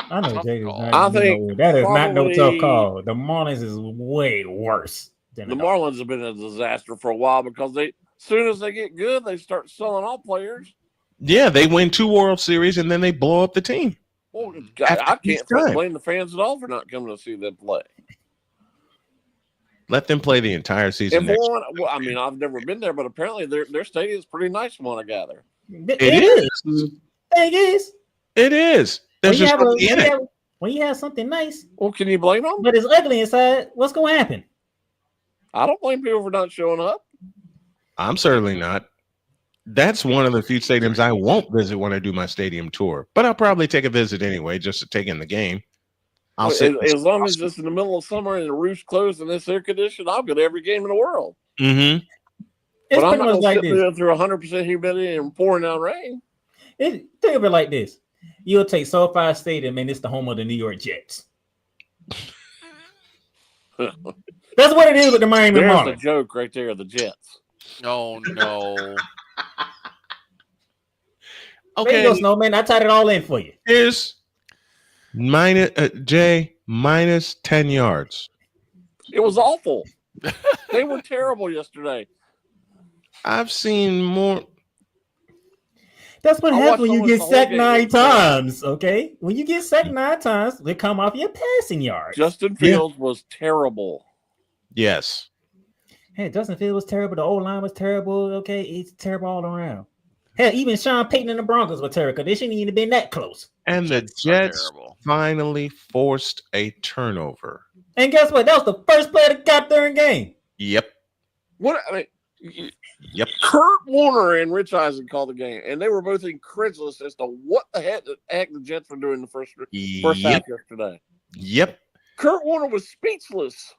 I know Jay is not. I think that is not no tough probably- call. The Marlins is way worse than The Marlins have been a disaster for a while because as soon as they get good, they start selling all players. Yeah, they win 2 World Series, and then they blow up the team. Well, I can't blame the fans at all for not coming to see them play. Let them play the entire season. And well, I mean, I've never been there, but apparently their stadium is pretty nice from what I gather. It is. Thing is. It is. There's just nobody in it. When you have something nice, well, can you blame them? But it's ugly inside. What's going to happen? I don't blame people for not showing up. I'm certainly not. That's one of the few stadiums I won't visit when I do my stadium tour, but I'll probably take a visit anyway, just to take in the game. As long as it's in the middle of summer and the roof's closed and it's air conditioned, I'll go to every game in the world. Mm-hmm. But I'm not going to sit there through 100% humidity and pouring down rain. Think of it like this. You'll take SoFi Stadium, and it's the home of the New York Jets. That's what it is with the Miami Marlins. There's the joke right there, the Jets. Oh, no. Okay. There you go, Snowman. I tied it all in for you. Here's minus 10 yards. It was awful. They were terrible yesterday. I've seen more. That's what happens when you get sacked 9 times, okay? When you get sacked 9 times, they come off your passing yard. Justin Fields was terrible. Yes. Hey, Justin Fields was terrible. The O-line was terrible, okay? It's terrible all around. Hell, even Sean Payton and the Broncos were terrible. They shouldn't even have been that close. And the Jets finally forced a turnover. And guess what? That was the first play that got during game. Yep. Yep. Kurt Warner and Rich Eisen called the game, and they were both incredulous as to what the heck the Jets were doing in the first half yesterday. Yep. Kurt Warner was speechless.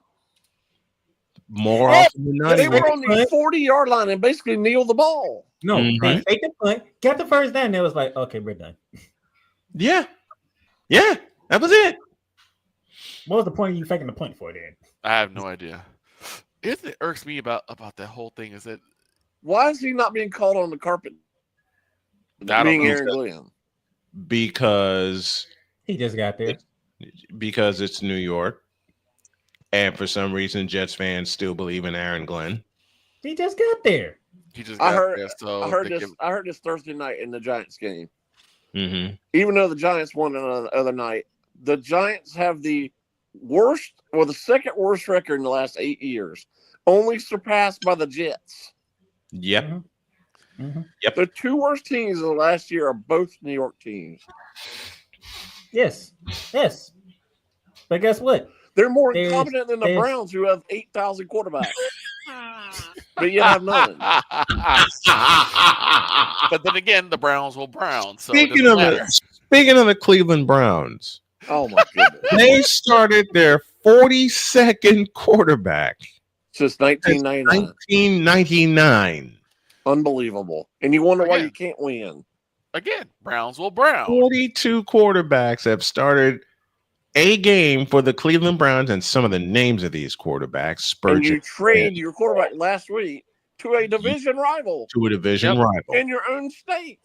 More often than not, they were on the 40-yard line and basically kneeled the ball. No, they faked the punt, got the first down. It was like, okay, we're done. Yeah, that was it. What was the point of you faking the punt for then? I have no idea. It irks me about that whole thing is that why is he not being called on the carpet? Being Aaron Glenn. Because he just got there. Because it's New York. And for some reason, Jets fans still believe in Aaron Glenn. He just got there. I heard this Thursday night in the Giants game. Mm-hmm. Even though the Giants won the other night, the Giants have the worst or the second worst record in the last 8 years, only surpassed by the Jets. Yep. Mm-hmm. Yep. The 2 worst teams of the last year are both New York teams. Yes. But guess what? They're more incompetent than the Browns, who have 8,000 quarterbacks. But yet have none. But then again, the Browns will Brown. So speaking of the Cleveland Browns, oh my goodness, they started their 42nd quarterback since 1999. Unbelievable. And you wonder why you can't win. Again, Browns will Brown. 42 quarterbacks have started a game for the Cleveland Browns, and some of the names of these quarterbacks. Spurgeon. And you traded your quarterback last week to a division rival. In your own state.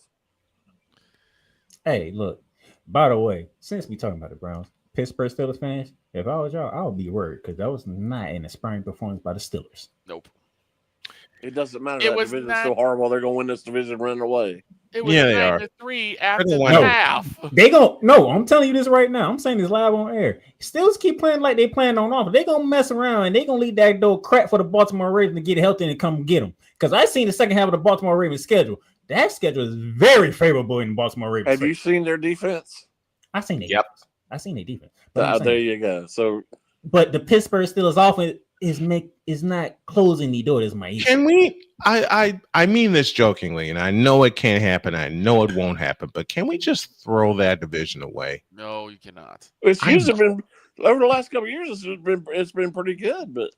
Hey, look. By the way, since we talking about the Browns, Pittsburgh Steelers fans, if I was y'all, I would be worried because that was not an inspiring performance by the Steelers. Nope. It doesn't matter. It That was division's not- so horrible. They're going to win this division running away. It was Yeah, they are. 9-3 after They're the gonna win. half. They gon' no. I'm telling you this right now. I'm saying this live on air. Steelers keep playing like they playing on offense. They gonna mess around and they gonna leave that door crack for the Baltimore Ravens to get healthy and come get them. Because I seen the second half of the Baltimore Ravens schedule. That schedule is very favorable in Baltimore Ravens. Have you seen their defense? I seen their Yep. defense. I seen their defense. But I'm saying- There you go. So, but the Pittsburgh Steelers offense is not closing the door. That's my issue. Can we? I mean this jokingly, and I know it can't happen. I know it won't happen. But can we just throw that division away? No, you cannot. it's usually been over the last couple of years. It's been pretty good, but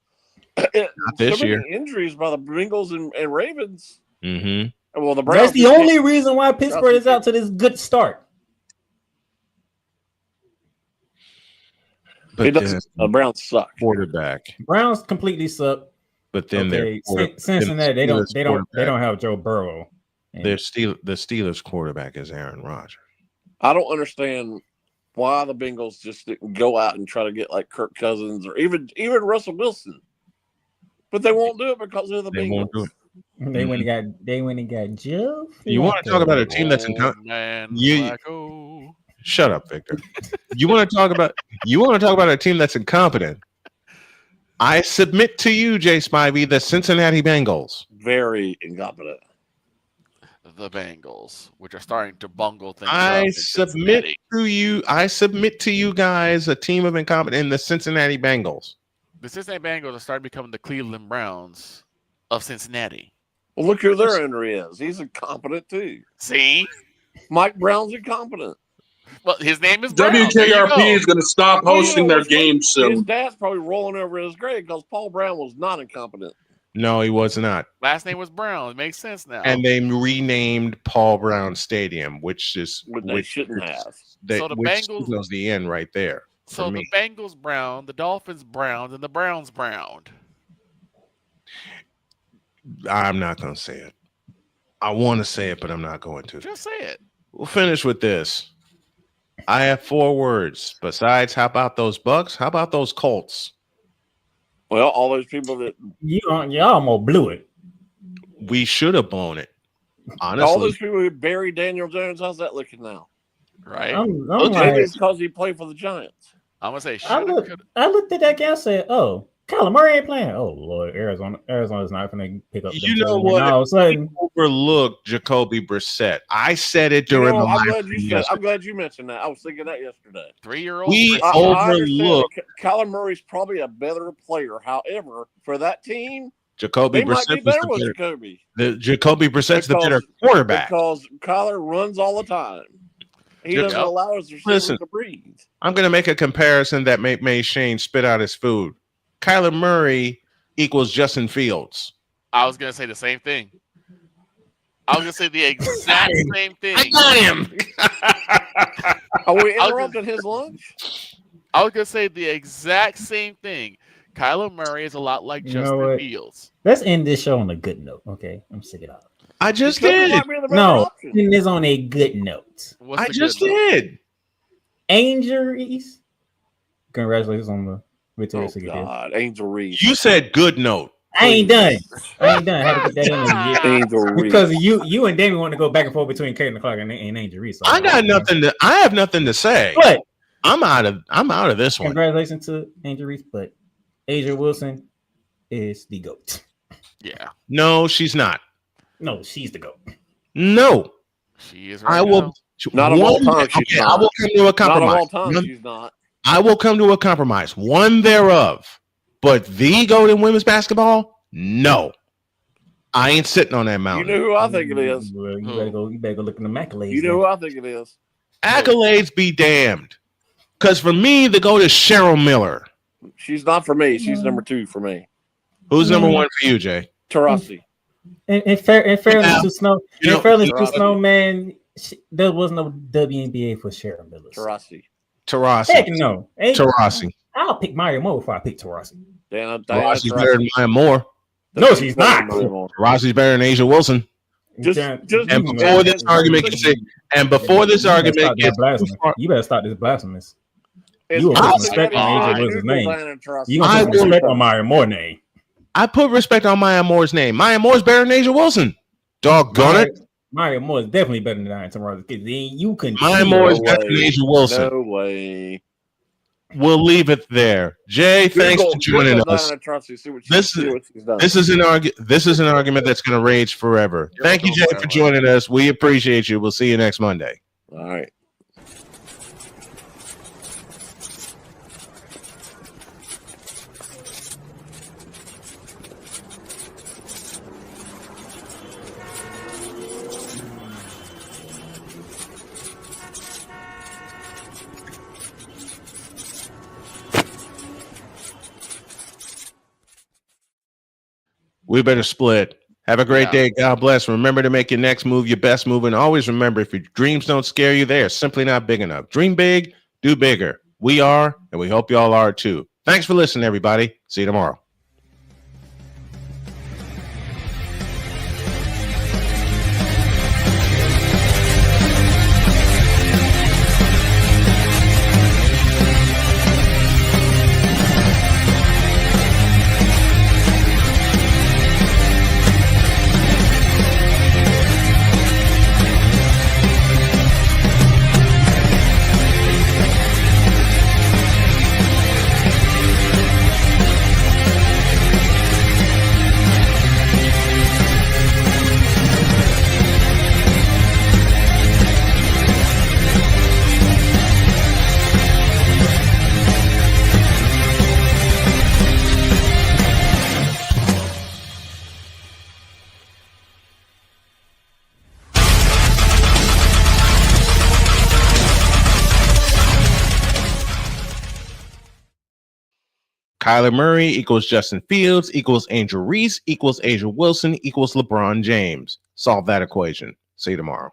Not this so many year. injuries by the Bengals and Ravens. Mm-hmm. Well, the Browns. That's the only reason why Pittsburgh is out to this good start. But It doesn't. The Browns suck. Quarterback. Browns completely suck. But then Okay, their Cincinnati, they don't quarterback- have Joe Burrow. the Steelers quarterback is Aaron Rodgers. I don't understand why the Bengals just didn't go out and try to get like Kirk Cousins or even Russell Wilson, but they won't do it because they're the They Bengals. won't do it. They went and got Joe. You want to talk about a team that's in Shut up, Victor. You want to talk about a team that's incompetent? I submit to you, Jay Spivey, the Cincinnati Bengals. Very incompetent. The Bengals, which are starting to bungle things. I submit to you guys a team of incompetent in the Cincinnati Bengals. The Cincinnati Bengals are starting to become the Cleveland Browns of Cincinnati. Well, look who their owner is. He's incompetent too. See, Mike Brown's incompetent. Well, his name is Brown. There you WKRP go. is going to stop hosting their games His soon. dad's probably rolling over his grave because Paul Brown was not incompetent. No, he was not. Last name was Brown. It makes sense now. And they renamed Paul Brown Stadium, which they shouldn't have. So the Bengals was the end right there. So the Bengals brown, the Dolphins brown, and the Browns browned. I'm not going to say it. I want to say it, but I'm not going to. Just say it. We'll finish with this. I have 4 words. Besides, how about those Bucs? How about those Colts? Well, all those people that you almost blew it. We should have blown it. Honestly, all those people who buried Daniel Jones. How's that looking now? Right. I'm Maybe like, it's because he played for the Giants. I'm gonna say I looked at that guy and said, "Oh, Kyler Murray ain't playing. Oh Lord, Arizona's not going to pick up." You know what? All of a sudden, overlooked Jacoby Brissett. I said it during the I'm live. glad you mentioned that. I was thinking that yesterday. 3-year-old. We I overlooked Kyler Murray's probably a better player. However, for that team, Jacoby they might be Brissett. better with Jacoby. Jacoby Brissett's the better quarterback. Because Kyler runs all the time. He doesn't allow his receivers to breathe. I'm going to make a comparison that made Shane spit out his food. Kyler Murray equals Justin Fields. I was gonna say the same thing. I was gonna say the exact same thing. I got him. Are we interrupting his lunch? I was gonna say the exact same thing. Kyler Murray is a lot like Justin Fields. Let's end this show on a good note. Okay, I'm sick of it. I just did. No, end this on a good note. I just did. Injuries. Congratulations on the victory. God, Angel Reese. You said good note. I ain't done. I had to get that in Angel Reese. because you and Damien want to go back and forth between Caitlin Clark and Angel Reese. So I have nothing to say. But I'm out of this one. Congratulations to Angel Reese, but Asia Wilson is the GOAT. Yeah. No, she's not. No, she's the GOAT. No. She is I will not of all time. She's not. I will come to a compromise. Not of all time, she's not. I will come to a compromise. One thereof. But the GOAT in women's basketball? No. I ain't sitting on that mountain. You know who I think it is. Well, you better go look in the accolades. You know who I think it is. Accolades be damned. Because for me, the GOAT is Cheryl Miller. She's not for me. She's number 2 for me. Who's number 1 for you, Jay? Tarasi. In fairness to Snowman, there was no WNBA for Cheryl Miller. Tarasi. Heck no. Tarasi. I'll pick Maya Moore before I pick Tarasi. Tarasi's better than Maya Moore. No, she's not. Tarasi's better than Asia Wilson. And before this argument gets you better start this blasphemous. You will put respect on Asia Wilson's name. You gonna put respect on Maya Moore's name. I put respect on Maya Moore's name. Maya Moore's better than Asia Wilson. Doggone it. Maya Moore is definitely better than Diane tomorrow. You can. Maya Moore is better than Asia Wilson. No way. We'll leave it there. Jay, thanks for joining us. This is an argument that's going to rage forever. Thank you, Jay, for joining us. We appreciate you. We'll see you next Monday. All right. We better split. Have a great day. God bless. Remember to make your next move your best move. And always remember, if your dreams don't scare you, they are simply not big enough. Dream big, do bigger. We are, and we hope y'all are too. Thanks for listening, everybody. See you tomorrow. Kyler Murray equals Justin Fields equals Angel Reese equals Asia Wilson equals LeBron James. Solve that equation. See you tomorrow.